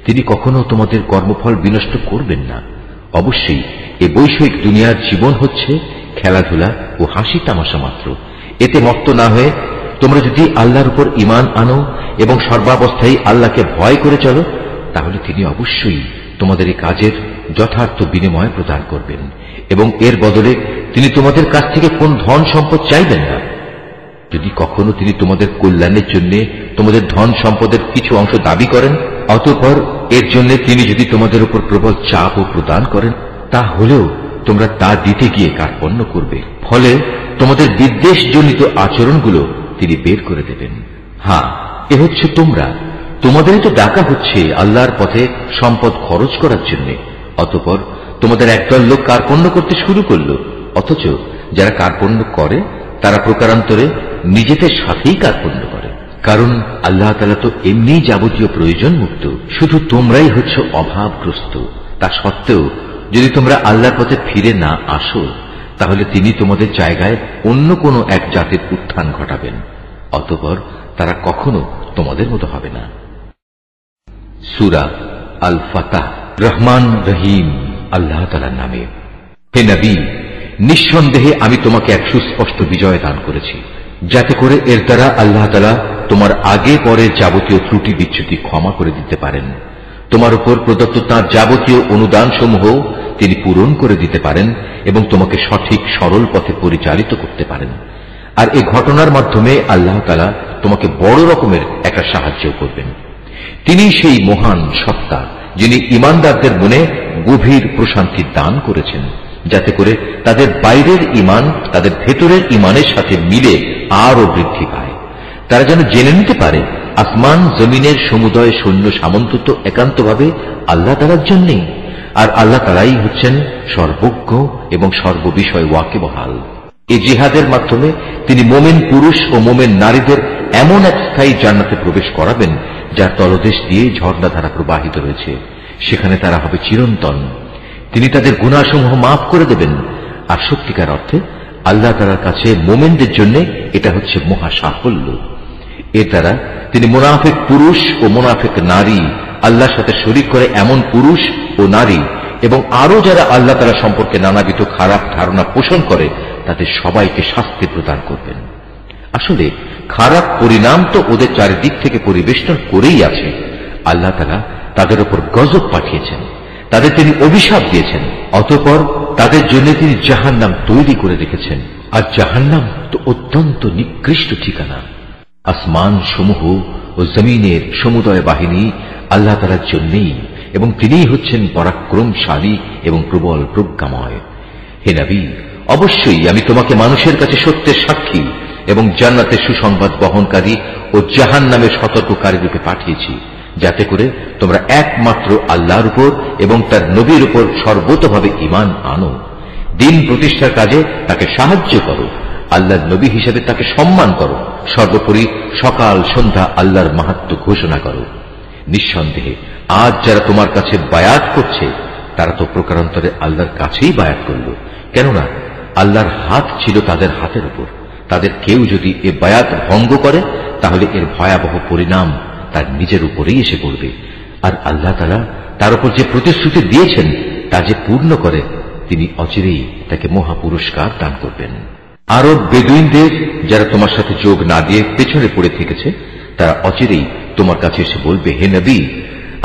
Speaker 1: তিনি কখনো তোমাদের কর্মফল বিনষ্ট করবেন না। অবশ্যই এ বৈষয়িক দুনিয়ার জীবন হচ্ছে খেলাধুলা ও হাসি তামাশা মাত্র। এতে মত্ত না হয়ে তোমরা যদি আল্লাহর উপর ঈমান আনো এবং সর্বাবস্থায় আল্লাহকে ভয় করে চলো, তাহলে তিনি অবশ্যই তোমাদের এই কাজের যথার্থ বিনিময় প্রদান করবেন এবং এর বদলে তিনি তোমাদের কাছ থেকে কোন ধন সম্পদ চাইবেন না। যদি কখনো তিনি তোমাদের কল্যাণের জন্য তোমাদের ধন সম্পদের কিছু অংশ দাবি করেন, অতঃপর এর জন্য তিনি যদি তোমাদের উপর প্রবল চাপও প্রদান করেন, তাহলেও তোমরা তা দিতে গিয়ে কার্পণ্য করবে, ফলে তোমাদের বিদ্বেষজনিত আচরণগুলো তিনি বের করে দেবেন। হ্যাঁ, এ হচ্ছে তোমরা, তোমাদেরই তো ডাকা হচ্ছে আল্লাহর পথে সম্পদ খরচ করার জন্য, অতঃপর তোমাদের একদল লোক কার্পণ্য করতে শুরু করলো। অথচ যারা কার্পণ্য করে তারা প্রকারান্তরে নিজেদের সাথেই কার্পণ্য করে, কারণ আল্লাহ তাআলা তো এমনি যাবতীয় প্রয়োজন মুক্ত, শুধু তোমরাই হচ্ছে অভাবগ্রস্ত। তা সত্ত্বেও যদি তোমরা আল্লাহর পথে ফিরে না আসো, তাহলে তিনি তোমাদের জায়গায় অন্য কোনো এক জাতির উত্থান ঘটাবেন, অতঃপর তারা কখনো তোমাদের মতো হবে না। সূরা আল ফাতহ। রহমান রহিম আল্লাহ তাআলার নামে। হে নবী, নিঃসন্দেহে আমি তোমাকে এক সুস্পষ্ট বিজয় দান করেছি, যাতে করে এর দ্বারা আল্লাহ তাআলা তোমার আগে পরে যাবতীয় ত্রুটি বিচ্যুতি ক্ষমা করে দিতে পারেন। তোমার উপর প্রদত্ত তাঁর যাবতীয় অনুদান সমূহ তিনি পূরণ করে দিতে পারেন এবং তোমাকে সঠিক সরল পথে পরিচালিত করতে পারেন। আর এই ঘটনার মাধ্যমে আল্লাহ তাআলা তোমাকে বড় রকমের একটা সাহায্য করবেন। তিনি সেই মহান সত্তা যিনি ঈমানদারদের মনে গভীর প্রশান্তি দান করেছেন, যাতে করে তাদের বাইরের ঈমান তাদের ভেতরের ঈমানের সাথে মিলে আরো বৃদ্ধি পায়। তারা যেন জেনে নিতে পারে আসমান জমিনের সমুদয় সৈন্য সামন্ত তো একান্তভাবে আল্লাহ তাআলার জন্যই, আর আল্লাহ তাআলাই হচ্ছেন সর্বজ্ঞ এবং সর্ববিষয় ওয়াকিবহাল। এই জিহাদের মাধ্যমে তিনি মোমেন পুরুষ ও মোমেন নারীদের এমন এক স্থায়ী জান্নাতে প্রবেশ করাবেন যার তলদেশ দিয়ে ঝর্ণাধারা প্রবাহিত রয়েছে, সেখানে তারা হবে চিরন্তন। তিনি তাদের গুনাহসমূহ মাফ করে দেবেন। আর সত্যিকার অর্থে আল্লাহ তাআলার কাছে মোমেনদের জন্য এটা হচ্ছে মহা সাফল্য। এর দ্বারা তিনি মুনাফিক পুরুষ ও মুনাফিক নারী, আল্লাহর সাথে শরীক করে এমন পুরুষ ও নারী এবং আরো যারা আল্লাহ তাআলা সম্পর্কে নানাবিধ খারাপ ধারণা পোষণ করে, তাদের সবাইকে শাস্তি প্রদান করবেন। আসলে খারাপ পরিণাম তো ওদের চারিদিক থেকে পরিবেষ্টন করেই আছে। আল্লাহ তাআলা তাদের উপর গজব পাঠিয়েছেন, তাদের তিনি অভিশাপ দিয়েছেন, অতঃপর তাদের জন্য তিনি জাহান্নাম তৈরি করে রেখেছেন। আর জাহান্নাম তো অত্যন্ত নিকৃষ্ট ঠিকানা। আসমান সমূহ ও জমিনের সমুদয় বাহিনী আল্লাহ তাআলার জন্যই এবং তিনিই হচ্ছেন পরাক্রমশালী এবং প্রবল প্রজ্ঞাময়। হে নবী, অবশ্যই আমি তোমাকে মানুষের কাছে সত্যের সাক্ষী এবং জান্নাতের সুসংবাদ বহনকারী ও জাহান্নামের সতর্ককারী রূপে পাঠিয়েছি, যাতে করে তোমরা একমাত্র আল্লাহর উপর এবং তার নবীর উপর সর্বতভাবে ঈমান আনো, দিন প্রতিষ্ঠার কাজে তাকে সাহায্য করো, আল্লাহর নবী হিসেবে তাকে সম্মান করো, সর্বোপরি সকাল সন্ধ্যা আল্লাহর মাহাত্ম্য ঘোষণা করো। নিঃসন্দেহে আজ যারা তোমার কাছে বায়াত করছে, তারা তো প্রকারান্তরে আল্লাহর কাছেই বায়াত করল, কেননা আল্লাহর হাত ছিল তাদের হাতের উপর। তাদের কেউ যদি এ বায়াত ভঙ্গ করে, তাহলে এর ভয়াবহ পরিণাম তার নিজের উপরেই এসে পড়বে। আর আল্লাহ তাআলা তার উপর যে প্রতিশ্রুতি দিয়েছেন তা যে পূর্ণ করে, তিনি অচিরেই তাকে মহা পুরস্কার দান করবেন। আরব বেদুইনদের যারা তোমার সাথে যোগ না দিয়ে পেছনে পড়ে থেকেছে, তারা অচিরেই তোমার কাছে এসে বলবে, হে নবী,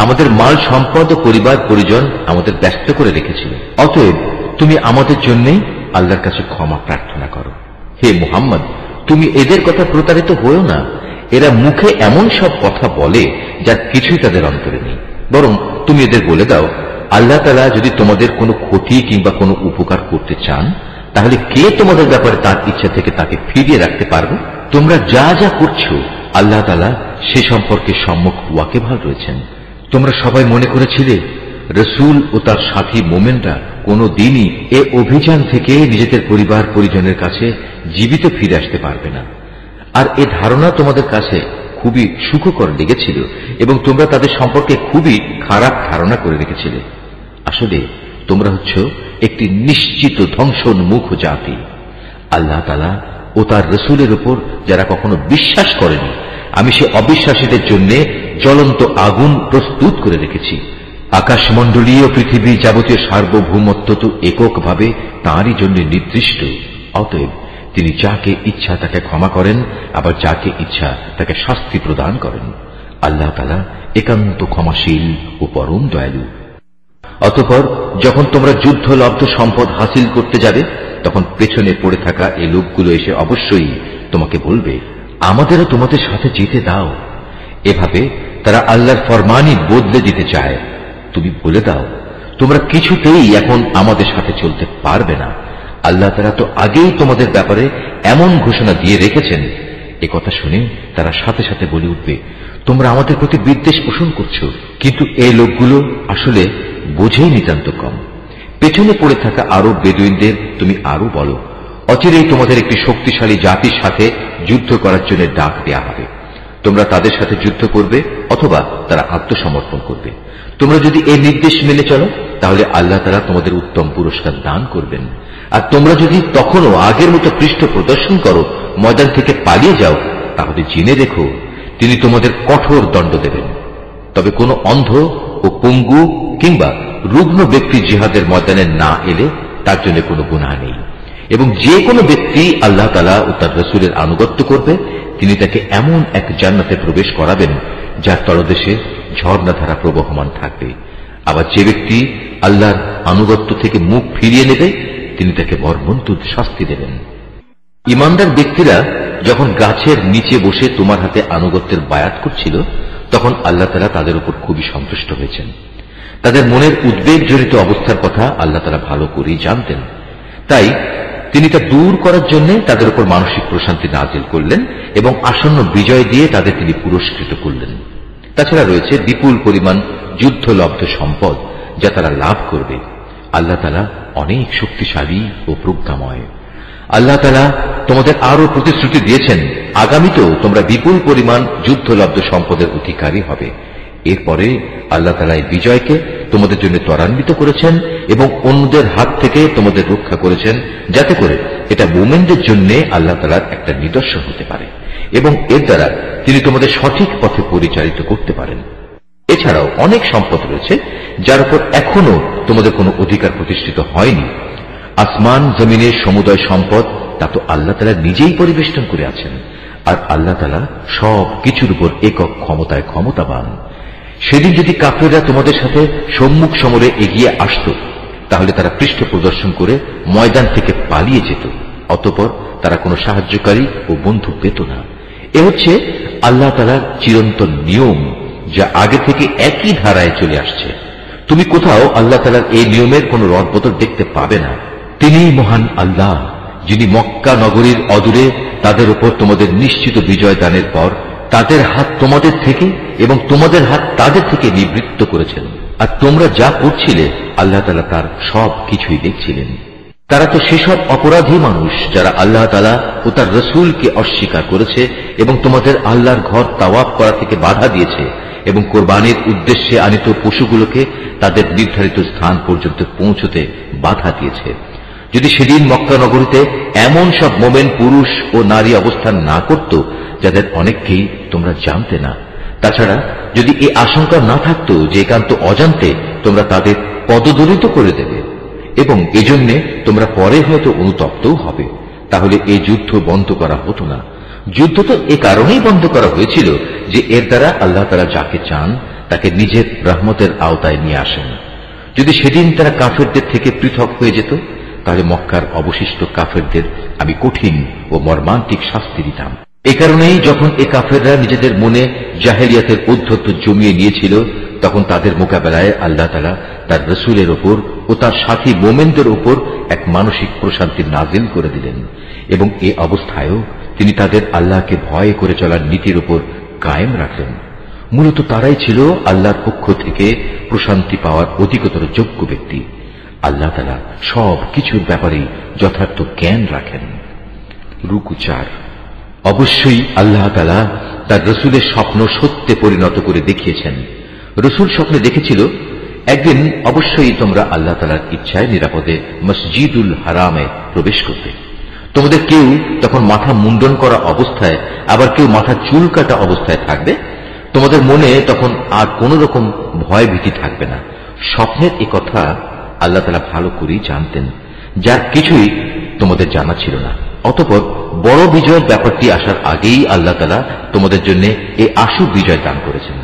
Speaker 1: আমাদের মাল সম্পদ ও পরিবার পরিজন আমাদের ব্যস্ত করে রেখেছিল, অতএব তুমি আমাদের জন্যই আল্লাহর কাছে ক্ষমা প্রার্থনা করো। হে মুহাম্মদ, তুমি এদের কথা প্রতারিত হয়েও না। এরা মুখে এমন সব কথা বলে যার কিছুই তাদের অন্তরে নেই। বরং তুমি এদের বলে দাও, আল্লাহ তাআলা যদি তোমাদের কোনো ক্ষতি কিংবা কোনো উপকার করতে চান, তাহলে কে তোমাদের ব্যাপারে তার ইচ্ছা থেকে তাকে ফিরিয়ে রাখতে পারবে? তোমরা যা যা করছো আল্লাহ তাআলা সে সম্পর্কে সম্মুখ ওয়াকিবহাল রয়েছেন। তোমরা সবাই মনে করেছিলে রসুল ও তার সাথী মোমেনরা কোনো দিনই এ অভিযান থেকে নিজেদের পরিবার পরিজনের কাছে জীবিত ফিরে আসতে পারবে না, আর এ ধারণা তোমাদের কাছে খুবই সুখকর লেগেছিল এবং তোমরা তাদের সম্পর্কে খুবই খারাপ ধারণা করে রেখেছিলে। আসলে তোমরা হচ্ছ একটি নিশ্চিত ধ্বংসোন্মুখ জাতি। আল্লাহ তাআলা ও তার রসুলের উপর যারা কখনো বিশ্বাস করেনি, আমি সে অবিশ্বাসীদের জন্য জ্বলন্ত আগুন প্রস্তুত করে রেখেছি। আকাশমণ্ডলীয় পৃথিবী যাবতীয় সার্বভৌমত্ব তো এককভাবে তাঁরই জন্য নির্দিষ্ট। অতএব তিনি যাকে ইচ্ছা তাকে ক্ষমা করেন, আবার যাকে ইচ্ছা তাকে শাস্তি প্রদান করেন। আল্লাহ তাআলা একান্ত ক্ষমাশীল ও পরম দয়ালু। অতঃপর যখন তোমরা যুদ্ধলব্ধ সম্পদ হাসিল করতে যাবে, তখন পেছনে পড়ে থাকা এই লোকগুলো এসে অবশ্যই তোমাকে বলবে, আমাদেরও তোমাদের সাথে যেতে দাও। এভাবে তারা আল্লাহর ফরমানই বদলে দিতে চায়। তুমি বলে দাও, তোমরা কিছুতেই এখন আমাদের সাথে চলতে পারবে না। আল্লাহ তাআলা তো আগেই তোমাদের ব্যাপারে এমন ঘোষণা দিয়ে রেখেছেন। এ কথা শুনে তারা সাথে সাথে বলে উঠবে, তোমরা আমাদের প্রতি বিদ্বেষ পোষণ করছো। কিন্তু এই লোকগুলো আসলে বোঝেই নিতান্ত কম। পেছনে পড়ে থাকা আরব বেদুইনদের তুমি আরো বলো, অচিরেই তোমাদের একটি শক্তিশালী জাতির সাথে যুদ্ধ করার জন্য ডাক দেয়া হবে। তোমরা তাদের সাথে যুদ্ধ করবে অথবা তারা আত্মসমর্পণ করবে। তোমরা যদি এই নির্দেশ মেনে চলো, তাহলে আল্লাহ তাআলা তোমাদের উত্তম পুরস্কার দান করবেন। আর তোমরা যদি তখনও আগের মতো পৃষ্ঠ প্রদর্শন করো, ময়দান থেকে পালিয়ে যাও, তাহলে জেনে রেখো তিনি তোমাদের কঠোর দণ্ড দেবেন। তবে কোনো অন্ধ ও পঙ্গু কিংবা রুগ্ন ব্যক্তি জিহাদের ময়দানে না এলে তার জন্য কোনো গুনাহ নেই। এবং যে কোনো ব্যক্তি আল্লাহ তাআলা ও তার রাসূলের আনুগত্য করবে, তিনি তাকে এমন এক জান্নাতে প্রবেশ করাবেন যার তলদেশে ঝর্ণাধারা প্রবহমান থাকবে। আবার যে ব্যক্তি আল্লাহর আনুগত্য থেকে মুখ ফিরিয়ে নেবে, তিনি তাকে মর্মন্তুদ শাস্তি দেবেন। ইমানদার ব্যক্তিরা যখন গাছের নিচে বসে তোমার হাতে আনুগত্যের বায়াত করছিল, তখন আল্লাহ তাআলা তাদের উপর খুবই সন্তুষ্ট হয়েছেন। তাদের মনের উদ্বেগ জড়িত অবস্থার কথা আল্লাহ তাআলা ভালো করেই জানতেন। তাই তিনি তা দূর করার জন্য তাদের উপর মানসিক প্রশান্তি নাজিল করলেন এবং আসন্ন বিজয় দিয়ে তাদের তিনি পুরস্কৃত করলেন। তাছাড়া রয়েছে বিপুল পরিমাণ যুদ্ধলব্ধ সম্পদ যা তারা লাভ করবে। আল্লাহ তাআলা অনেক শক্তিশালী ও প্রজ্ঞাময়। আল্লাহ তাআলা তোমাদের আরো প্রতিশ্রুতি দিয়েছেন, আগামীতেও তোমরা বিপুল পরিমাণ যুদ্ধলব্ধ সম্পদের অধিকারী হবে। এরপরে আল্লাহ তাআলা এই বিজয়কে তোমাদের জন্য ত্বরান্বিত করেছেন এবং অন্যদের হাত থেকে তোমাদের রক্ষা করেছেন, যাতে করে এটা মুমিনদের জন্য আল্লাহ তাআলার একটা নিদর্শন হতে পারে এবং এর দ্বারা তিনি তোমাদের সঠিক পথে পরিচালিত করতে পারেন। এছাড়াও অনেক সম্পদ রয়েছে যার উপর এখনো তোমাদের কোনো অধিকার প্রতিষ্ঠিত হয়নি। আসমান জমিনের সমুদয় সম্পদ তা তো আল্লাহ তাআলা নিজেই পরিবেষ্টন করে আছেন, আর আল্লাহ তাআলা সব কিছুর উপর একক ক্ষমতায় ক্ষমতাবান। সেদিন যদি কাফেররা তোমাদের সাথে সম্মুখ সমরে এগিয়ে আসত, তাহলে তারা পৃষ্ঠ প্রদর্শন করে ময়দান থেকে পালিয়ে যেত। অতঃপর তারা কোনো সাহায্যকারী ও বন্ধু পেত না। এ হচ্ছে আল্লাহ তাআলার চিরন্তন নিয়ম, যা আগে থেকে একই ধারায় চলে আসছে। তুমি কোথাও আল্লাহ তাআলার এই নিয়মের কোন রদবদল দেখতে পাবে না। তিনি মহান আল্লাহ, যিনি মক্কা নগরীর অদূরে তাদের উপর তোমাদের নিশ্চিত বিজয় দানের পর তাদের হাত তোমাদের থেকে এবং তোমাদের হাত তাদের থেকে নিবৃত্ত করেছেন। আর তোমরা যা করছিলে আল্লাহ তাআলা তার সব কিছুই দেখছিলেন। তারা তো সেসব অপরাধী মানুষ যারা আল্লাহ তাআলা ও তার রাসূলকে অস্বীকার করেছে এবং তোমাদের আল্লাহর ঘর তাওয়াফ করা থেকে বাধা দিয়েছে এবং কোরবানির উদ্দেশ্যে আনিত পশুগুলোকে তাদের নির্ধারিত স্থান পর্যন্ত পৌঁছতে বাধা দিয়েছে। যদি সেদিন মক্কা নগরীতে এমন সব মোমেন পুরুষ ও নারী অবস্থান না করত যাদের অনেককেই তোমরা জানতে না, তাছাড়া যদি এই আশঙ্কা না থাকতো যে একান্ত অজান্তে তোমরা তাদের পদদলিত করে দেবে, এবং এজন্য তোমরা পরে হয়তো অনুতপ্তও হবে, তাহলে এই যুদ্ধ বন্ধ করা হতো না। যুদ্ধ তো এ কারণেই বন্ধ করা হয়েছিল যে এর দ্বারা আল্লাহ তাআলা যাকে চান তাকে নিজের রহমতের আওতায় নিয়ে আসেন। যদি সেদিন তারা কাফেরদের থেকে পৃথক হয়ে যেত, তাহলে মক্কার অবশিষ্ট কাফেরদের আমি কঠিন ও মর্মান্তিক শাস্তি দিতাম। এ কারণেই যখন এ কাফেররা নিজেদের মনে জাহেলিয়াতের ঔদ্ধত্য জমিয়ে নিয়েছিল, তখন তাদের মোকাবেলায় আল্লাহ তাআলা তার রসুলের ওপর ও তার সাথী মোমেনদের ওপর এক মানসিক প্রশান্তি নাজিল করে দিলেন, এবং এ অবস্থায়ও তিনি তাদের আল্লাহকে ভয় করে চলার নীতির উপর কায়েম রাখলেন। মূলত তারাই ছিল আল্লাহর পক্ষ থেকে প্রশান্তি পাওয়ার অধিকতর যোগ্য ব্যক্তি। আল্লাহ তাআলা সব কিছুর ব্যাপারেই যথার্থ জ্ঞান রাখেন। রুকু 4। অবশ্যই আল্লাহ তাআলা তার রসুলের স্বপ্ন সত্যে পরিণত করে দেখিয়েছেন। রসুল স্বপ্নে দেখেছিল, একদিন অবশ্যই তোমরা আল্লাহ তাআলার ইচ্ছায় নিরাপদে মসজিদুল হারামে প্রবেশ করবে। তোমাদের কেউ তখন মাথা মুন্ডন করা অবস্থায়, আবার কেউ মাথা চুল কাটা অবস্থায় থাকবে। তোমাদের মনে তখন আর কোন রকম ভয় ভীতি থাকবে না। স্বপ্নের এ কথা আল্লাহ তাআলা ভালো করেই জানতেন, যার কিছুই তোমাদের জানা ছিল না। অতঃপর বড় বিজয়ের ব্যাপারটি আসার আগেই আল্লাহ তাআলা তোমাদের জন্য এই আশু বিজয় দান করেছেন।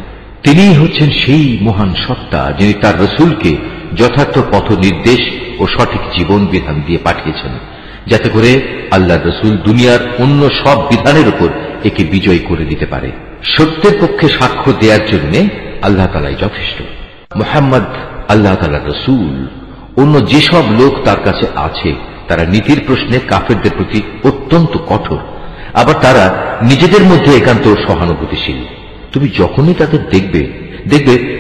Speaker 1: তিনিই হচ্ছেন সেই মহান সত্তা যিনি তার রসুলকে যথার্থ পথ নির্দেশ ও সঠিক জীবন বিধান দিয়ে পাঠিয়েছেন, যাতে করে আল্লাহর রসুল দুনিয়ার অন্য সব বিধানের উপর একে বিজয় করে দিতে পারে। সত্যের পক্ষে সাক্ষ্য দেওয়ার জন্য আল্লাহ তাআলাই যথেষ্ট। মুহাম্মদ আল্লাহ তাআলার রসুল। অন্য যেসব লোক তার কাছে আছে তারা নীতির প্রশ্নে কাফেরদের প্রতি অত্যন্ত কঠোর, আবার তারা নিজেদের মধ্যে একান্ত সহানুভূতিশীল। তুমি যখনই তাদের দেখবে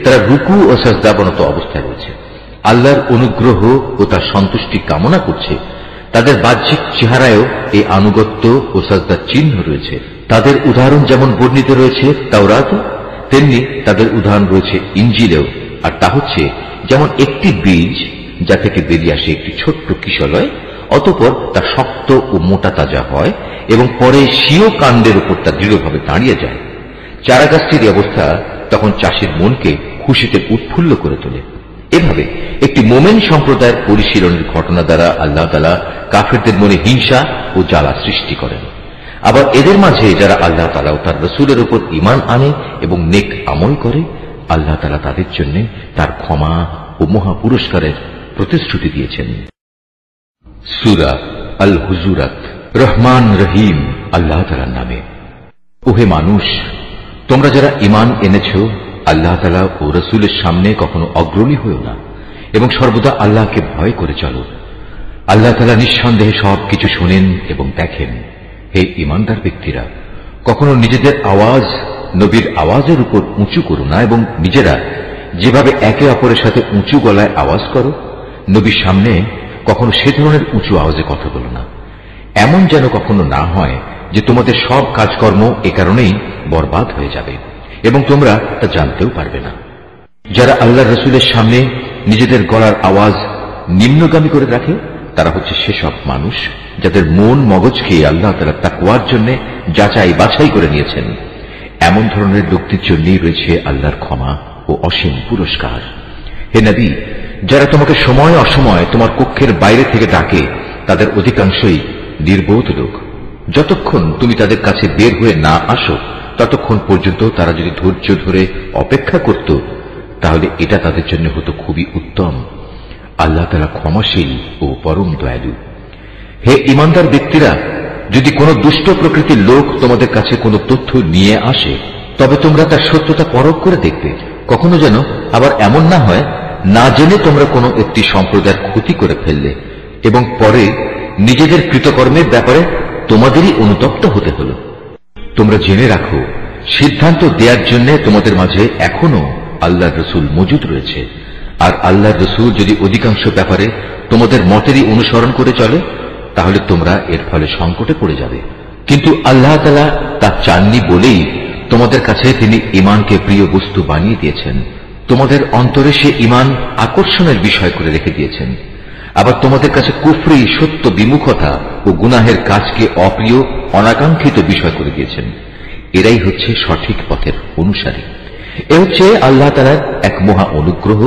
Speaker 1: তারা রুকু ও সাজদাবনত অবস্থায় রয়েছে, আল্লাহর অনুগ্রহ ও তার সন্তুষ্টি কামনা করছে। তাদের বাহ্যিক চেহারায়ও এই আনুগত্য ও সাজদার চিহ্ন রয়েছে। তাদের উদাহরণ যেমন বর্ণিত রয়েছে তাওরাত, তেমনি তাদের উদাহরণ রয়েছে ইনজিলেও। আর তা হচ্ছে যেমন একটি বীজ যা থেকে বেরিয়ে আসে একটি ছোট্ট কিশলয়, অতঃপর তা শক্ত ও মোটা তাজা হয় এবং পরে স্বীয় কাণ্ডের উপর তা দৃঢ়ভাবে দাঁড়িয়ে যায়। চারাগাছটির অবস্থা তখন চাষির মনকে খুশিতে উৎফুল্ল করে তোলে। এভাবে একটি মোমেন সম্প্রদায়ের পরিশীলনের ঘটনা দ্বারা আল্লাহ তাআলা কাফেরদের মনে হিংসা ও জ্বালা সৃষ্টি করেন। আবার এদের মাঝে যারা আল্লাহ তাআলা ও তার রসুলের উপর ঈমান আনে এবং নেক আমল করে, আল্লাহ তাআলা তাদের জন্য তার ক্ষমা ও মহা পুরস্কারের প্রতিশ্রুতি দিয়েছেন। সূরা আল হুজুরাত। রহমান রহিম আল্লাহ তাআলার নামে। ওহে মানুষ, তোমরা যারা ঈমান এনেছ, আল্লাহ তাআলা ও রসুলের সামনে কখনো অগ্রণী হয়েও না এবং সর্বদা আল্লাহকে ভয় করে চলো। আল্লাহ তাআলা নিঃসন্দেহে সবকিছু শোনেন এবং দেখেন। হে ঈমানদার ব্যক্তিরা, কখনো নিজেদের আওয়াজ নবীর আওয়াজের উপর উঁচু করো না, এবং নিজেরা যেভাবে একে অপরের সাথে উঁচু গলায় আওয়াজ করো, নবীর সামনে কখনো সে ধরনের উঁচু আওয়াজে কথা বলো না। এমন যেন কখনো না হয় যে তোমাদের সব কাজকর্ম এ কারণেই বরবাদ হয়ে যাবে এবং তোমরা তা জানতেও পারবে না। যারা আল্লাহর রসুলের সামনে নিজেদের গলার আওয়াজ নিম্নগামী করে রাখে, তারা হচ্ছে সেসব মানুষ যাদের মন মগজকে আল্লাহ তাআলা তাকওয়ার জন্য যাচাই বাছাই করে নিয়েছেন। এমন ধরনের লোকদের জন্যই রয়েছে আল্লাহর ক্ষমা ও অসীম পুরস্কার। হে নবী, যারা তোমাকে সময় অসময় তোমার কক্ষের বাইরে থেকে ডাকে, তাদের অধিকাংশই নির্বোধ লোক। যতক্ষণ তুমি তাদের কাছে বের হয়ে না আসো, ততক্ষণ পর্যন্ত তারা যদি ধৈর্য ধরে অপেক্ষা করত, তাহলে এটা তাদের জন্য হতো খুবই উত্তম। আল্লাহ তাআলা ক্ষমাশীল ও পরম দয়ালু। হে ঈমানদার ব্যক্তিরা, যদি কোনো দুষ্ট প্রকৃতির লোক তোমাদের কাছে কোনো তথ্য নিয়ে আসে, তবে তোমরা তার সত্যতা পরখ করে দেখবে। কখনো যেন আবার এমন না হয় না জেনে তোমরা কোনো একটি সম্প্রদায়ের ক্ষতি করে ফেললে এবং পরে নিজেদের কৃতকর্মের ব্যাপারে তোমাদেরই অনুতপ্ত হতে হল। তোমরা জেনে রাখো, সিদ্ধান্ত দেওয়ার জন্য তোমাদের মাঝে এখনো আল্লাহর রসুল মজুদ রয়েছে। আর আল্লাহর রসুল যদি অধিকাংশ ব্যাপারে তোমাদের মতেরই অনুসরণ করে চলে, তাহলে তোমরা এর ফলে সংকটে পড়ে যাবে। কিন্তু আল্লাহ তাআলা তা চাননি বলেই তোমাদের কাছে তিনি ঈমানকে প্রিয় বস্তু বানিয়ে দিয়েছেন। তোমাদের অন্তরে সে ঈমান আকর্ষণের বিষয় করে রেখে দিয়েছেন। আবার তোমাদের কাছে কুফরি, সত্য বিমুখতা ও গুনাহের কাজকে অপ্রিয়, অনাকাঙ্ক্ষিত বিষয় করে দিয়েছেন। এরাই হচ্ছে সঠিক পথের অনুসারী। এ হচ্ছে আল্লাহ তাআলার এক মহা অনুগ্রহ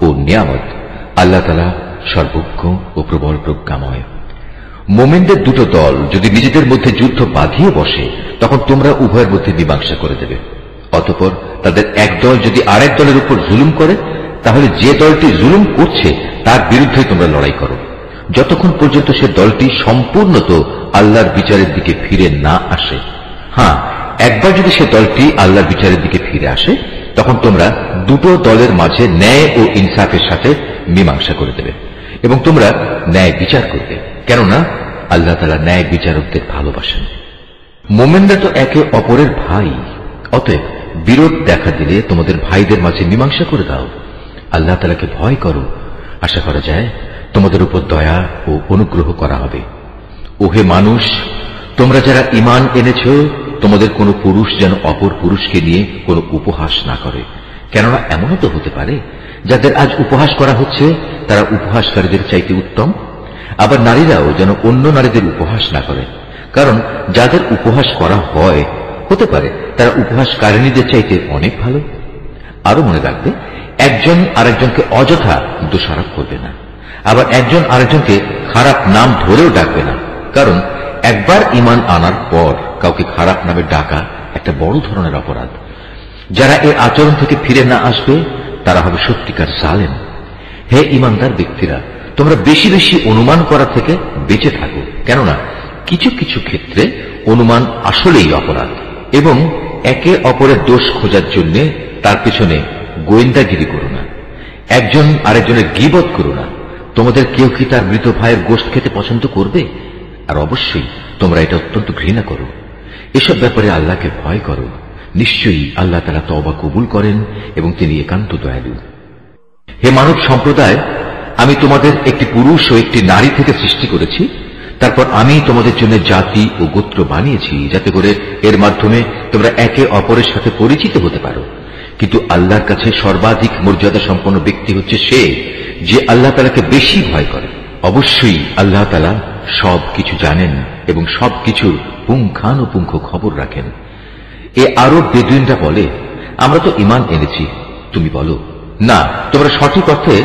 Speaker 1: ও নিয়ামত। আল্লাহ তাআলা সর্বজ্ঞ ও প্রবল প্রজ্ঞাময়। মোমেনদের দুটো দল যদি নিজেদের মধ্যে যুদ্ধ বাঁধিয়ে বসে, তখন তোমরা উভয়ের মধ্যে মীমাংসা করে দেবে। অতঃপর তাদের এক দল যদি আরেক দলের উপর জুলুম করে, তাহলে যে দলটি জুলুম করছে তার বিরুদ্ধে তোমরা লড়াই করো, যতক্ষণ পর্যন্ত সে দলটি সম্পূর্ণত আল্লাহর বিচারের দিকে ফিরে না আসে। হ্যাঁ, একবার যদি সে দলটি আল্লাহর বিচারের দিকে ফিরে আসে, তখন তোমরা দুটো দলের মাঝে ন্যায় ও ইনসাফের সাথে মীমাংসা করে দেবে এবং তোমরা ন্যায় বিচার করবে, কেননা আল্লাহ তাআলা ন্যায় বিচারকদের ভালোবাসেন। মোমেনরা তো একে অপরের ভাই, অতএব বিরোধ দেখা দিলে তোমাদের ভাইদের মাঝে মীমাংসা করে দাও। আল্লাহ তাআলাকে ভয় করো, আশা করা যায় তোমাদের উপর দয়া ও অনুগ্রহ করা হবে। ওহে মানুষ, তোমরা যারা ঈমান এনেছ, তোমাদের কোন পুরুষ যেন অপর পুরুষকে নিয়ে কোনো উপহাস না করে, কেননা এমনও তো হতে পারে যাদের আজ উপহাস করা হচ্ছে তারা উপহাসকারীদের চাইতে উত্তম। আবার নারীরাও যেন অন্য নারীদের উপহাস না করে, কারণ যাদের উপহাস করা হয় হতে পারে তারা উপহাসকারিণীদের চাইতে অনেক ভালো। আরো মনে রাখবে, একজন আরেকজনকে অযথা দোষারোপ করবে না, আবার একজন আরেকজনকে খারাপ নাম ধরেও ডাকবে না, কারণ একবার ঈমান আনার পর কাউকে খারাপ নামে ডাকা একটা বড় ধরনের অপরাধ। যারা এই আচরণ থেকে ফিরে না আসবে তারা হবে সত্যিকার জালেম। হে ঈমানদার ব্যক্তিরা, তোমরা বেশি বেশি অনুমান করা থেকে বেঁচে থাকো, কেননা কিছু কিছু ক্ষেত্রে অনুমান আসলেই অপরাধ। এবং একে অপরের দোষ খোঁজার জন্য তার পেছনে গোয়েন্দাগিরি করো না। একজন আরেকজনের গীবত করো না। তোমাদের কেউ কি তার মৃত ভাইয়ের গোশত খেতে পছন্দ করবে? আর অবশ্যই তোমরা এটা অত্যন্ত ঘৃণা করো। এসব ব্যাপারে আল্লাহকে ভয় করো। নিশ্চয়ই আল্লাহ তাআলা তওবা কবুল করেন এবং তিনি একান্ত দয়ালু। হে মানব সম্প্রদায়, আমি তোমাদের একটি পুরুষ ও একটি নারী থেকে সৃষ্টি করেছি। তারপর আমি তোমাদের জন্য জাতি ও গোত্র বানিয়েছি, যাতে করে এর মাধ্যমে তোমরা একে অপরের সাথে পরিচিত হতে পারো। কিন্তু আল্লাহর কাছে সর্বাধিক মর্যাদা সম্পন্ন ব্যক্তি হচ্ছে সে যে আল্লাহ তাআলাকে বেশি ভয় করে। অবশ্যই আল্লাহ তাআলা সবকিছু জানেন এবং সবকিছুর পুঙ্খানুপুঙ্খ খবর রাখেন। এ আরব বেদুইনরা বলে, আমরা তো ঈমান এনেছি। তুমি বলো, না, তোমরা সঠিক অর্থে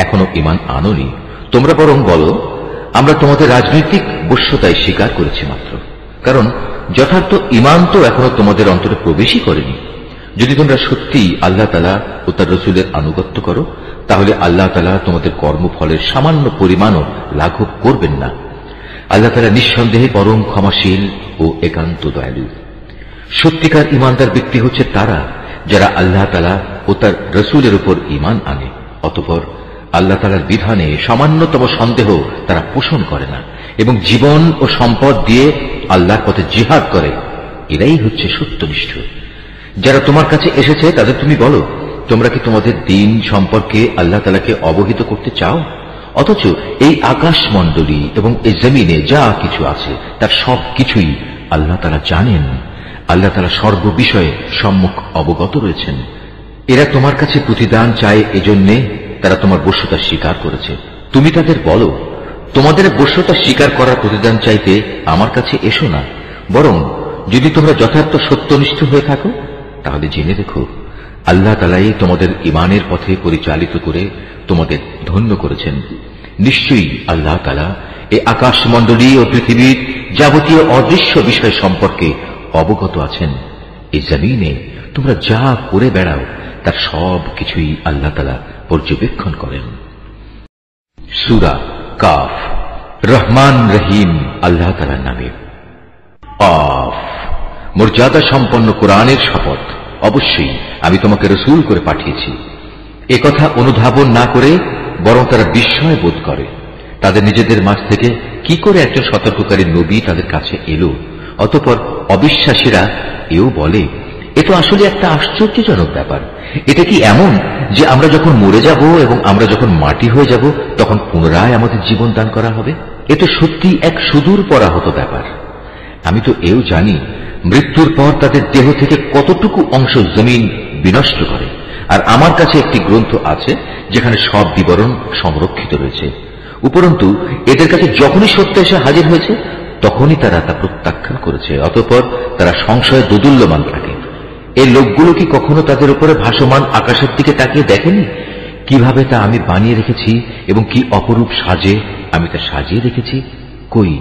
Speaker 1: এখনো ঈমান আনোনি। তোমরা বরং বলো, আমরা তোমাদের রাজনৈতিক বশ্যতায় স্বীকার করেছি মাত্র, কারণ যথার্থ ঈমান তো এখনো তোমাদের অন্তরে প্রবেশই করেনি। যদি তোমরা সত্যি আল্লাহ তাআলা ও তার রাসূলের আনুগত্য করো, তাহলে আল্লাহ তাআলা তোমাদের কর্মফলের সামান্য পরিমাণও লাঘব করবেন না। আল্লাহ তাআলা নিঃসন্দেহে পরম ক্ষমাশীল ও একান্ত দয়ালু। সত্যিকার ঈমানদার ব্যক্তি হচ্ছে তারা যারা আল্লাহ তাআলা ও তার রাসূলের উপর ঈমান আনে, অতঃপর আল্লাহ তাআলার বিধানে সামান্যতম সন্দেহ তারা পোষণ করে না এবং জীবন ও সম্পদ দিয়ে আল্লাহর পথে জিহাদ করে। এরাই হচ্ছে সত্যনিষ্ঠ। যারা তোমার কাছে এসেছে তাদের তুমি বলো, তোমরা কি তোমাদের দ্বীন সম্পর্কে আল্লাহ তাআলাকে অবহিত করতে চাও? অথচ এই আকাশমণ্ডলী এবং এই জমিনে যা কিছু আছে তার সব কিছুই আল্লাহ তাআলা জানেন। আল্লাহ তাআলা সর্ববিষয়ে সম্মুখ অবগত রয়েছেন। এরা তোমার কাছে প্রতিদান চায়, এজন্যে তারা তোমার বশ্যতা স্বীকার করেছে। তুমি তাদের বলো, তোমাদের বশ্যতা স্বীকার করার প্রতিদান চাইতে আমার কাছে এসো না, বরং যদি তোমরা যথার্থ সত্যনিষ্ঠ হয়ে থাকো তাহলে জেনে রেখো, আল্লাহ তাআলাই তোমাদের ঈমানের পথে পরিচালিত করে তোমাদের ধন্য করেছেন। নিশ্চয়ই আল্লাহ তাআলা এই আকাশমণ্ডলী ও পৃথিবীর যাবতীয় অদৃশ্য বিষয় সম্পর্কে অবগত আছেন। এই জমিনে তোমরা যা করে বেড়াও তার সব কিছুই আল্লাহ তাআলা পর্যবেক্ষণ করেন। সূরা কাফ। রহমান রহিম আল্লাহ তাআলার নামে। কাফ। মর্যাদা সম্পন্ন কোরআনের শপথ, অবশ্যই আমি তোমাকে রাসূল করে পাঠিয়েছি। একথা অনুধাবন না করে বরং তারা বিস্ময় বোধ করে। তাদের নিজেদের মাঝ থেকে কি করে একজন সতর্ককারী নবী তাদের কাছে এলো। অতঃপর অবিশ্বাসীরা এও বলে, এ তো আসলে একটা আশ্চর্যজনক ব্যাপার। এটা কি এমন যে আমরা যখন মরে যাব এবং আমরা যখন মাটি হয়ে যাব তখন পুনরায় আমাদের জীবন দান করা হবে? এ তো সত্যি এক সুদূর পরাহত ব্যাপার। আমি তো এও জানি মৃত্যুর পর তাদের দেহ থেকে কতটুকু অংশ জমিন বিনষ্ট করে, আর আমার কাছে একটি গ্রন্থ আছে যেখানে সব বিবরণ সংরক্ষিত রয়েছে। উপরন্তু এদের কাছে যখনই সত্য এসে হাজির হয়েছে তখনই তারা তা প্রত্যাখ্যান করেছে। অতঃপর তারা সংশয়ে দোদুল্যমান থাকে। এই লোকগুলো কি কখনো তাদের উপরে ভাসমান আকাশের দিকে তাকিয়ে দেখেনি? কিভাবে তা আমি বানিয়ে রেখেছি এবং কি অপরূপ সাজে আমি তা সাজিয়ে রেখেছি। কই,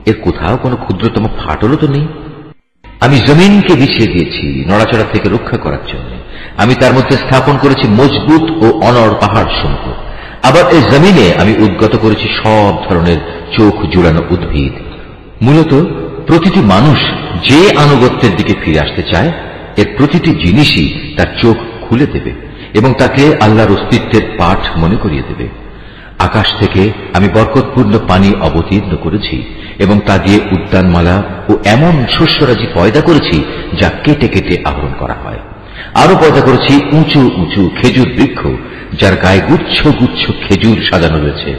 Speaker 1: এর কোথাও কোনো ক্ষুদ্রতম ফাটলও তো নেই। আমি জমিনকে বিছিয়ে দিয়েছি নড়াচড়া থেকে রক্ষা করার জন্য। আমি তার মধ্যে স্থাপন করেছি মজবুত ও অনড় পাহাড় সমূহ। আবার এই জমিনে আমি উদ্গত করেছি সব ধরনের চোখ জুড়ানো উদ্ভিদ। মূলত প্রতিটি মানুষ যে আনুগত্যের দিকে ফিরে আসতে চায়, এর প্রতিটি জিনিসই তার চোখ খুলে দেবে এবং তাকে আল্লাহর অস্তিত্বের পাঠ মনে করিয়ে দেবে। আকাশ থেকে আমি বরকতপূর্ণ পানি অবতীর্ণ করেছি এবং তা দিয়ে উদ্যানমালা ও এমন শস্যরাজি পয়দা করেছি যা কেটে কেটে আহরণ করা হয়। আরো পয়দা করেছি উঁচু উঁচু খেজুর বৃক্ষ, যার গায়ে গুচ্ছ গুচ্ছ খেজুর সাজানো রয়েছে।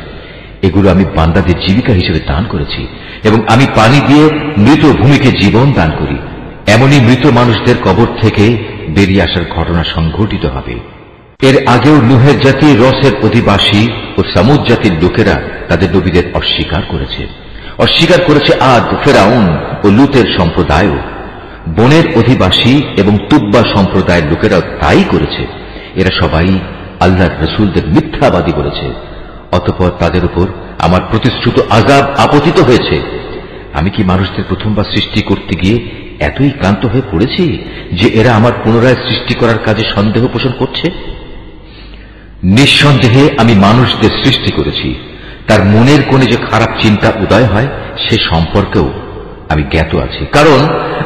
Speaker 1: এগুলো আমি বান্দাদের জীবিকা হিসেবে দান করেছি এবং আমি পানি দিয়ে মৃত ভূমিকে জীবন দান করি। এমনই মৃত মানুষদের কবর থেকে বেরিয়ে আসার ঘটনা সংঘটিত হবে। এর আগেও নুহের জাতি, রসের অধিবাসী ও সামুদ জাতির লোকেরা তাদের নবীদের অস্বীকার করেছে। অস্বীকার করেছে আদ, ফেরাউন ও লুতের সম্প্রদায়ও। বনের অধিবাসী এবং তুব্বা সম্প্রদায়ের লোকেরাও তাই করেছে। এরা সবাই আল্লাহর রসুলদের মিথ্যাবাদী বলেছে। অতঃপর তাদের উপর আমার প্রতিশ্রুত আযাব আপতিত হয়েছে। আমি কি মানুষদের প্রথমবার সৃষ্টি করতে গিয়ে এতই ক্লান্ত হয়ে পড়েছি যে এরা আমার পুনরায় সৃষ্টি করার কাজে সন্দেহ পোষণ করছে? নিঃসন্দেহে আমি মানুষদের সৃষ্টি করেছি। তার মনের কোণে যে খারাপ চিন্তা উদয় হয় সে সম্পর্কেও আমি জ্ঞাত আছি, কারণ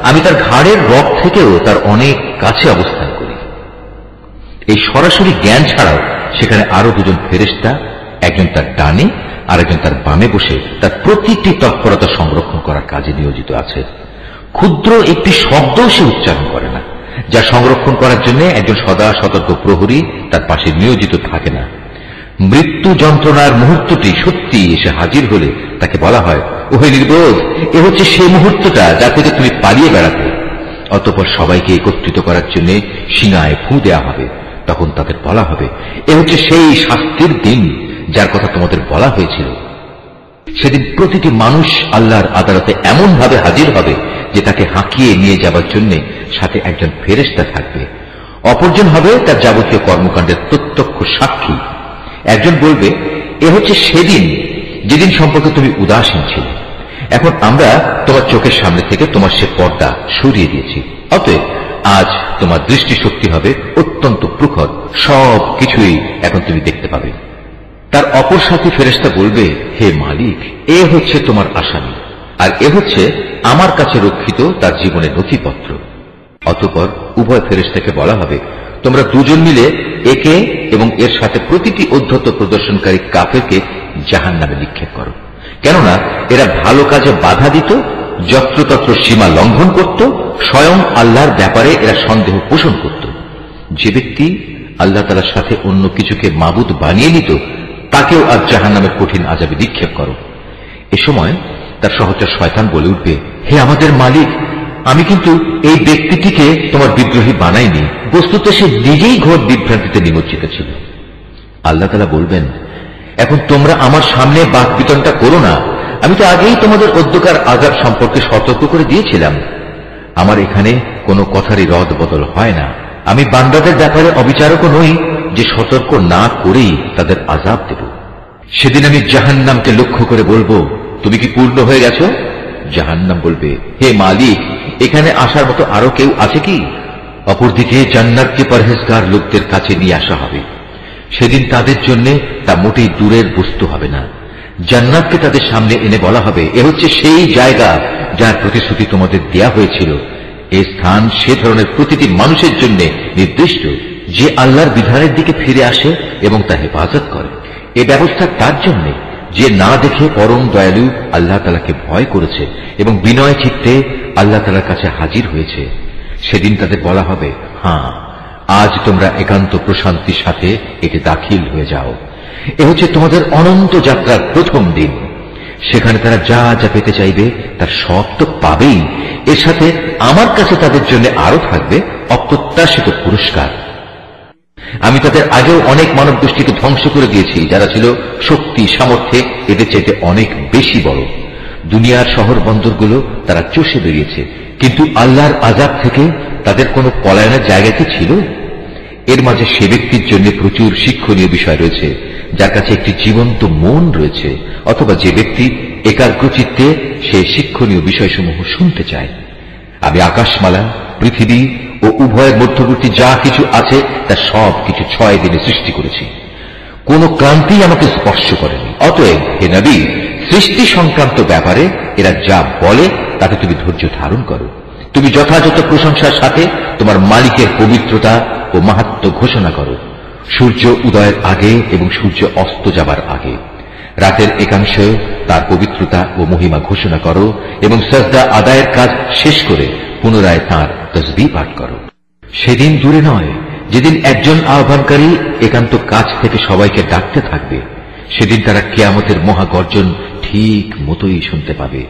Speaker 1: আমি তার ঘাড়ের রগ থেকেও তার অনেক কাছে অবস্থান করি। এই সরাসরি জ্ঞান ছাড়াও সেখানে আরো দুজন ফেরেশতা, একজন তার ডানে আর একজন তার বামে বসে তার প্রতিটি তৎপরতা সংরক্ষণ করার কাজে নিয়োজিত আছে। ক্ষুদ্র একটি শব্দও সে উচ্চারণ করে না, যা সংরক্ষণ করার জন্য একজন সদা সতর্ক প্রহরী তার পাশে নিয়োজিত থাকে না। মৃত্যু যন্ত্রণার মুহূর্তটি সত্যি এসে হাজির হলে তাকে বলা হয়, ওহে নির্বোধ, এ হচ্ছে সেই মুহূর্তটা যা থেকে তুমি পালিয়ে বেড়াতে। অতঃপর সবাইকে একত্রিত করার জন্য সিঙায় ফু দেওয়া হবে। তখন তাদের বলা হবে, এ হচ্ছে সেই শাস্তির দিন যার কথা তোমাদের বলা হয়েছিল। সেদিন প্রতিটি মানুষ আল্লাহর আদালতে এমন ভাবে হাজির হবে যে তাকে হাঁকিয়ে নিয়ে যাবার জন্য সাথে একজন ফেরেশতা থাকবে। অপরজন হবে তার যাবতীয় কর্মকাণ্ডের প্রত্যক্ষ সাক্ষী। একজন বলবে, এ হচ্ছে সেদিন যেদিন সম্পর্কে তুমি উদাসীন ছিলে। এখন আমরা তোমার চোখের সামনে থেকে তোমার সে পর্দা সরিয়ে দিয়েছি। অতএব আজ তোমার দৃষ্টিশক্তি হবে অত্যন্ত প্রখর, সব কিছুই এখন তুমি দেখতে পাবে। তার অপর সাথী ফেরেশতা বলবে, হে মালিক, এ হচ্ছে তোমার আসামি, আর এ হচ্ছে আমার কাছে রক্ষিত তার জীবনের নথিপত্র। অতঃপর উভয় ফেরেশতাকে বলা হবে, তোমরা দুজন মিলে একে এবং এর সাথে প্রতিটি অধ্যত্ত প্রদর্শনকারী কাফেরকে জাহান্নামে নিক্ষেপ করো। কেননা এরা ভালো কাজে বাধা দিত, যত্রতত্র সীমা লঙ্ঘন করত, স্বয়ং আল্লাহর ব্যাপারে এরা সন্দেহ পোষণ করত। যে ব্যক্তি আল্লাহ তাআলার সাথে অন্য কিছুকে মাবুদ বানিয়ে নিত, তাকেও আজ জাহান্নামের কঠিন আযাবে নিক্ষেপ করো। এ সময় তার সহচর শয়তান বলে উঠবে, হে আমাদের মালিক, আমি কিন্তু এই ব্যক্তিটিকে তোমার বিদ্রোহী বানাইনি, বস্তুত সে নিজেই ঘোর বিভ্রান্তিতে নিমজ্জিত ছিল। আল্লাহ তাআলা বলবেন, এখন তোমরা আমার সামনে বাক বিতণ্ডা করো না। আমি তো আগেই তোমাদের অধ্যকার আযাব সম্পর্কে সতর্ক করে দিয়েছিলাম। আমার এখানে কোনো কথারই রদ বদল হয় না। আমি বান্দাদের ব্যাপারে অবিচারকও নই যে সতর্ক না করেই তাদের আযাব দেব। সেদিন আমি জাহান্নামকে লক্ষ্য করে বলবো, তুমি কি পূর্ণ হয়ে গেছো? জাহান্নাম বলবে, হে মালিক, এখানে আসার মতো আরো কেউ আছে কি? অপরদিকে জান্নাতকে পরহেজগার লোকদের কাছে নিয়ে আসা হবে। সেদিন তাদের জন্য তা মোটেই দূরের বস্তু হবে না। জান্নাতকে তাদের সামনে এনে বলা হবে, এ হচ্ছে সেই জায়গা যার প্রতিশ্রুতি তোমাদের দেয়া হয়েছিল। এই স্থান সে ধরনের প্রতিটি মানুষের জন্য নির্দিষ্ট যে আল্লাহর বিধানের দিকে ফিরে আসে এবং তা হেফাজত করে। এ ব্যবস্থা তার জন্য যে না দেখে পরম দয়ালু আল্লাহ তাআলাকে ভয় করেছে এবং বিনয় চিত্তে আল্লাহ তাআলার কাছে হাজির হয়েছে। সেদিন তাদের বলা হবে, হ্যাঁ, আজ তোমরা একান্ত প্রশান্তির সাথে এতে দাখিল হয়ে যাও। এ হচ্ছে তোমাদের অনন্ত যাত্রার প্রথম দিন। সেখানে তারা যা যা পেতে চাইবে তার সব তো পাবেই। এর সাথে আমার কাছে তাদের জন্য আরো থাকবে অপ্রত্যাশিত পুরস্কার। আমি তাদের আগেও অনেক মানব গোষ্ঠীকে ধ্বংস করে দিয়েছি, যারা ছিল শক্তি সামর্থ্যে এদের চাইতে অনেক বেশি বড়। দুনিয়ার শহর বন্দরগুলো তারা চষে বেরিয়েছে, কিন্তু আল্লাহর আযাব থেকে তাদের কোনো পলায়নের জায়গা কি ছিল? এর মাঝে সে ব্যক্তির জন্য প্রচুর শিক্ষণীয় বিষয় রয়েছে যার কাছে একটি জীবন্ত মন রয়েছে, অথবা যে ব্যক্তি একাগ্রচিত্তে সে শিক্ষণীয় বিষয়সমূহ শুনতে চায়। আমি আকাশমালা, পৃথিবী ও উভয়ের মধ্যবর্তী যা কিছু আছে তা সব কিছু 6 দিনে সৃষ্টি করেছি। কোন ক্রান্তি আমাকে স্পর্শ করেনি। অতএব হে নবী, সৃষ্টি সংক্রান্ত ব্যাপারে এরা যা বলে তাতে তুমি ধৈর্য ধারণ করো। তুমি যথাযথ প্রশংসার সাথে তোমার মালিকের পবিত্রতা ও মাহাত্ম্য ঘোষণা করো, সূর্য উদয়ের আগে এবং সূর্য অস্ত যাবার আগে। রাতের একাংশে তার পবিত্রতা ও মহিমা ঘোষণা করো এবং সাজদা আদায়ের কাজ শেষ করে পুনরায় তাঁর তসবিহ পাঠ করো। সেদিন দূরে নয় যেদিন একজন আহ্বানকারী একান্ত কাছ থেকে সবাইকে ডাকতে থাকবে। সেদিন তারা কিয়ামতের মহাগর্জন ঠিক মতোই শুনতে পাবে।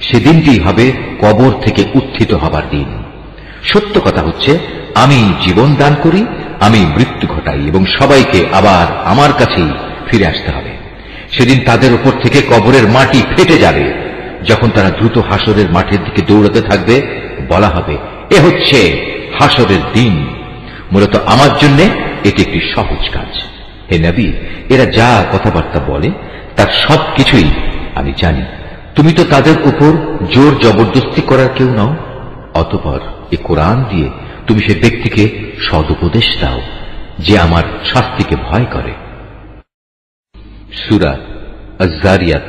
Speaker 1: সেদিনটি হবে কবর থেকে উত্থিত হবার দিন। সত্য কথা হচ্ছে, আমি জীবন দান করি, আমি মৃত্যু ঘটাই এবং সবাইকে আবার আমার কাছেই ফিরে আসতে হবে। সেদিন তাদের উপর থেকে কবরের মাটি ফেটে যাবে। যখন তারা দ্রুত হাসরের মাঠের দিকে দৌড়াতে থাকবে, বলা হবে, এ হচ্ছে হাসরের দিন। মূলত আমার জন্য এটি একটি সহজ কাজ। হে নবী, এরা যা কথাবার্তা বলে তার সবকিছুই আমি জানি। তুমি তো তাদের উপর জোর জবরদস্তি করার কেউ নও। অতঃপর এ কোরআন দিয়ে তুমি সে ব্যক্তিকে সদুপদেশ দাও যে আমার শাস্তিকে ভয় করে। সূরা আয-যারিয়াত।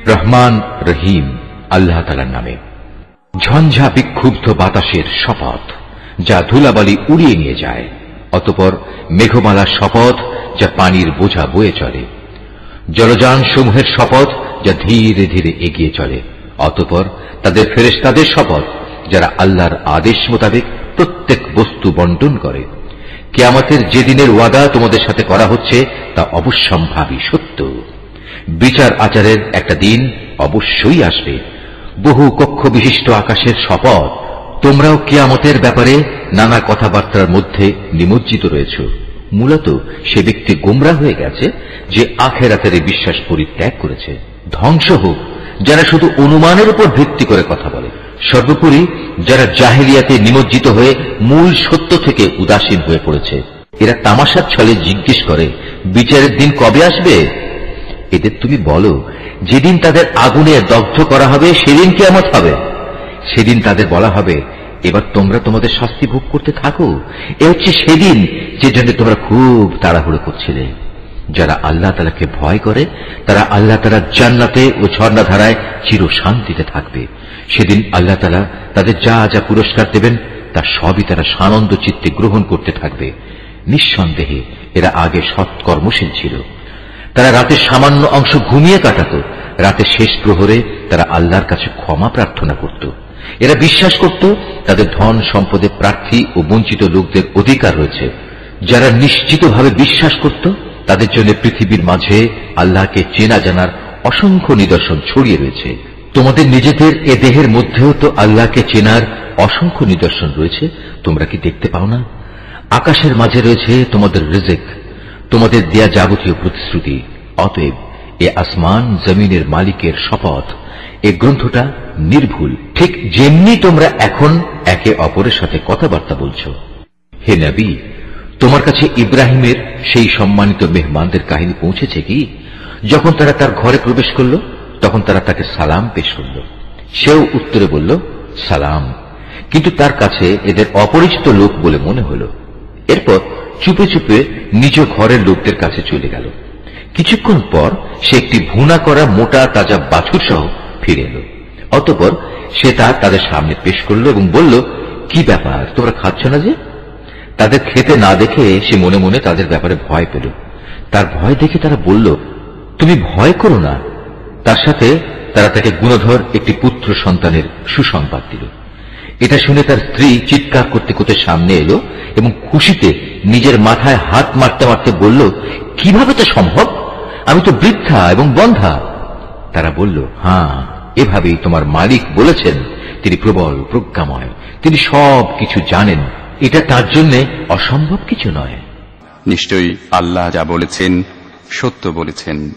Speaker 1: রহমান রহিম আল্লাহ তাআলার নামে। ঝঞ্ঝা বিক্ষুব্ধ বাতাসের শপথ যা ধুলাবালি উড়িয়ে নিয়ে যায়। অতঃপর মেঘমালার শপথ যা পানির বোঝা বয়ে চলে। জলযান সমূহের শপথ যা ধীরে ধীরে এগিয়ে চলে। অতঃপর তাদের ফেরেশতাদের শপথ যারা আল্লাহর আদেশ মোতাবেক প্রত্যেক বস্তু বন্টন করে। কিয়ামতের যে দিনের ওয়াদা তোমাদের সাথে করা হচ্ছে তা অবশ্যম্ভাবী সত্য। বিচার আচারের একটা দিন অবশ্যই আসবে। বহু কক্ষ বিশিষ্ট আকাশের শপথ, তোমরাও কিয়ামতের ব্যাপারে নানা কথাবার্তার মধ্যে নিমজ্জিত রয়েছ। মূলত সে ব্যক্তি গোমরা হয়ে গেছে যে আখিরাতের বিশ্বাস পরিত্যাগ করেছে। ধ্বংস হোক যারা শুধু অনুমানের উপর ভিত্তি করে কথা বলে। সর্বোপরি যারা জাহেলিয়াতে নিমজ্জিত হয়ে মূল সত্য থেকে উদাসীন হয়ে পড়েছে। এরা তামাশার ছলে জিজ্ঞেস করে, বিচারের দিন কবে আসবে? এদের তুমি বলো, যেদিন তাদের আগুনে দগ্ধ করা হবে সেদিন কিয়ামত হবে। সেদিন তাদের বলা হবে, এবার তোমরা তোমাদের শাস্তি ভোগ করতে থাকো। এ হচ্ছে সেদিন যে জন্য তোমরা খুব তাড়াহুড়ো করছিলে। যারা আল্লাহ তাআলাকে ভয় করে তারা আল্লাহ তাআলার জান্নাতে ও ঝর্ণাধারায় চির শান্তিতে থাকবে। সেদিন আল্লাহ তাআলা তাদের যা যা পুরস্কার দেবেন তা সবই তারা সানন্দ চিত্তে গ্রহণ করতে থাকবে। নিঃসন্দেহে এরা আগে সৎকর্মশীল ছিল। তারা রাতের সামান্য অংশ ঘুমিয়ে কাটাত। রাতের শেষ প্রহরে তারা আল্লাহর কাছে ক্ষমা প্রার্থনা করত। এরা বিশ্বাস করত তাদের ধন সম্পদে প্রার্থী ও বঞ্চিত লোকদের অধিকার রয়েছে। যারা নিশ্চিতভাবে বিশ্বাস করত তাদের জন্য পৃথিবীর মাঝে আল্লাহকে চেনা জানার অসংখ্য নিদর্শন ছড়িয়ে রয়েছে। তোমাদের নিজেদের এ দেহের মধ্যেও তো আল্লাহকে চেনার অসংখ্য নিদর্শন রয়েছে। তোমরা কি দেখতে পাও না? আকাশের মাঝে রয়েছে তোমাদের রিজিক, তোমাদের দেয়া যাবতীয় প্রতিশ্রুতি। অতএব এ আসমান জমিনের মালিকের শপথ, এ গ্রন্থটা নির্ভুল, ঠিক যেমনি তোমরা এখন একে অপরের সাথে কথাবার্তা বলছো। হে নবী, তোমার কাছে ইব্রাহিমের সেই সম্মানিত মেহমানদের কাহিনী পৌঁছেছে কি? যখন তারা তার ঘরে প্রবেশ করল তখন তারা তাকে সালাম পেশ করল। সেও উত্তরে বলল, সালাম। কিন্তু তার কাছে এদের অপরিচিত লোক বলে মনে হল। এরপর চুপে চুপে নিজ ঘরের লোকদের কাছে চলে গেল। কিছুক্ষণ পর সে একটি ভুনা করা মোটা তাজা বাছুর সহ ফিরে এলো। অতঃপর সে তা তাদের সামনে পেশ করল এবং বলল, কি ব্যাপার, তোমরা খাচ্ছ না যে? তাদের খেতে না দেখে সে মনে মনে তাদের ব্যাপারে ভয় পেল। তার ভয় দেখে তারা বলল, তুমি ভয় করো না। তার সাথে তারা তাকে গুণধর একটি পুত্র সন্তানের সুসংবাদ দিল। এটা শুনে তার স্ত্রী চিৎকার করতে করতে সামনে এলো এবং খুশিতে নিজের মাথায় হাত মারতে মারতে বলল, কিভাবে তো সম্ভব? আমি তো বৃদ্ধা এবং বন্ধা। তারা বলল, হ্যাঁ, এভাবেই তোমার মালিক বলেছেন। তিনি প্রবল প্রজ্ঞাময়, তিনি সব কিছু জানেন। এটা তার জন্য অসম্ভব কিছু নয়।
Speaker 2: নিশ্চয়ই আল্লাহ যা বলেছেন সত্য বলেছেন।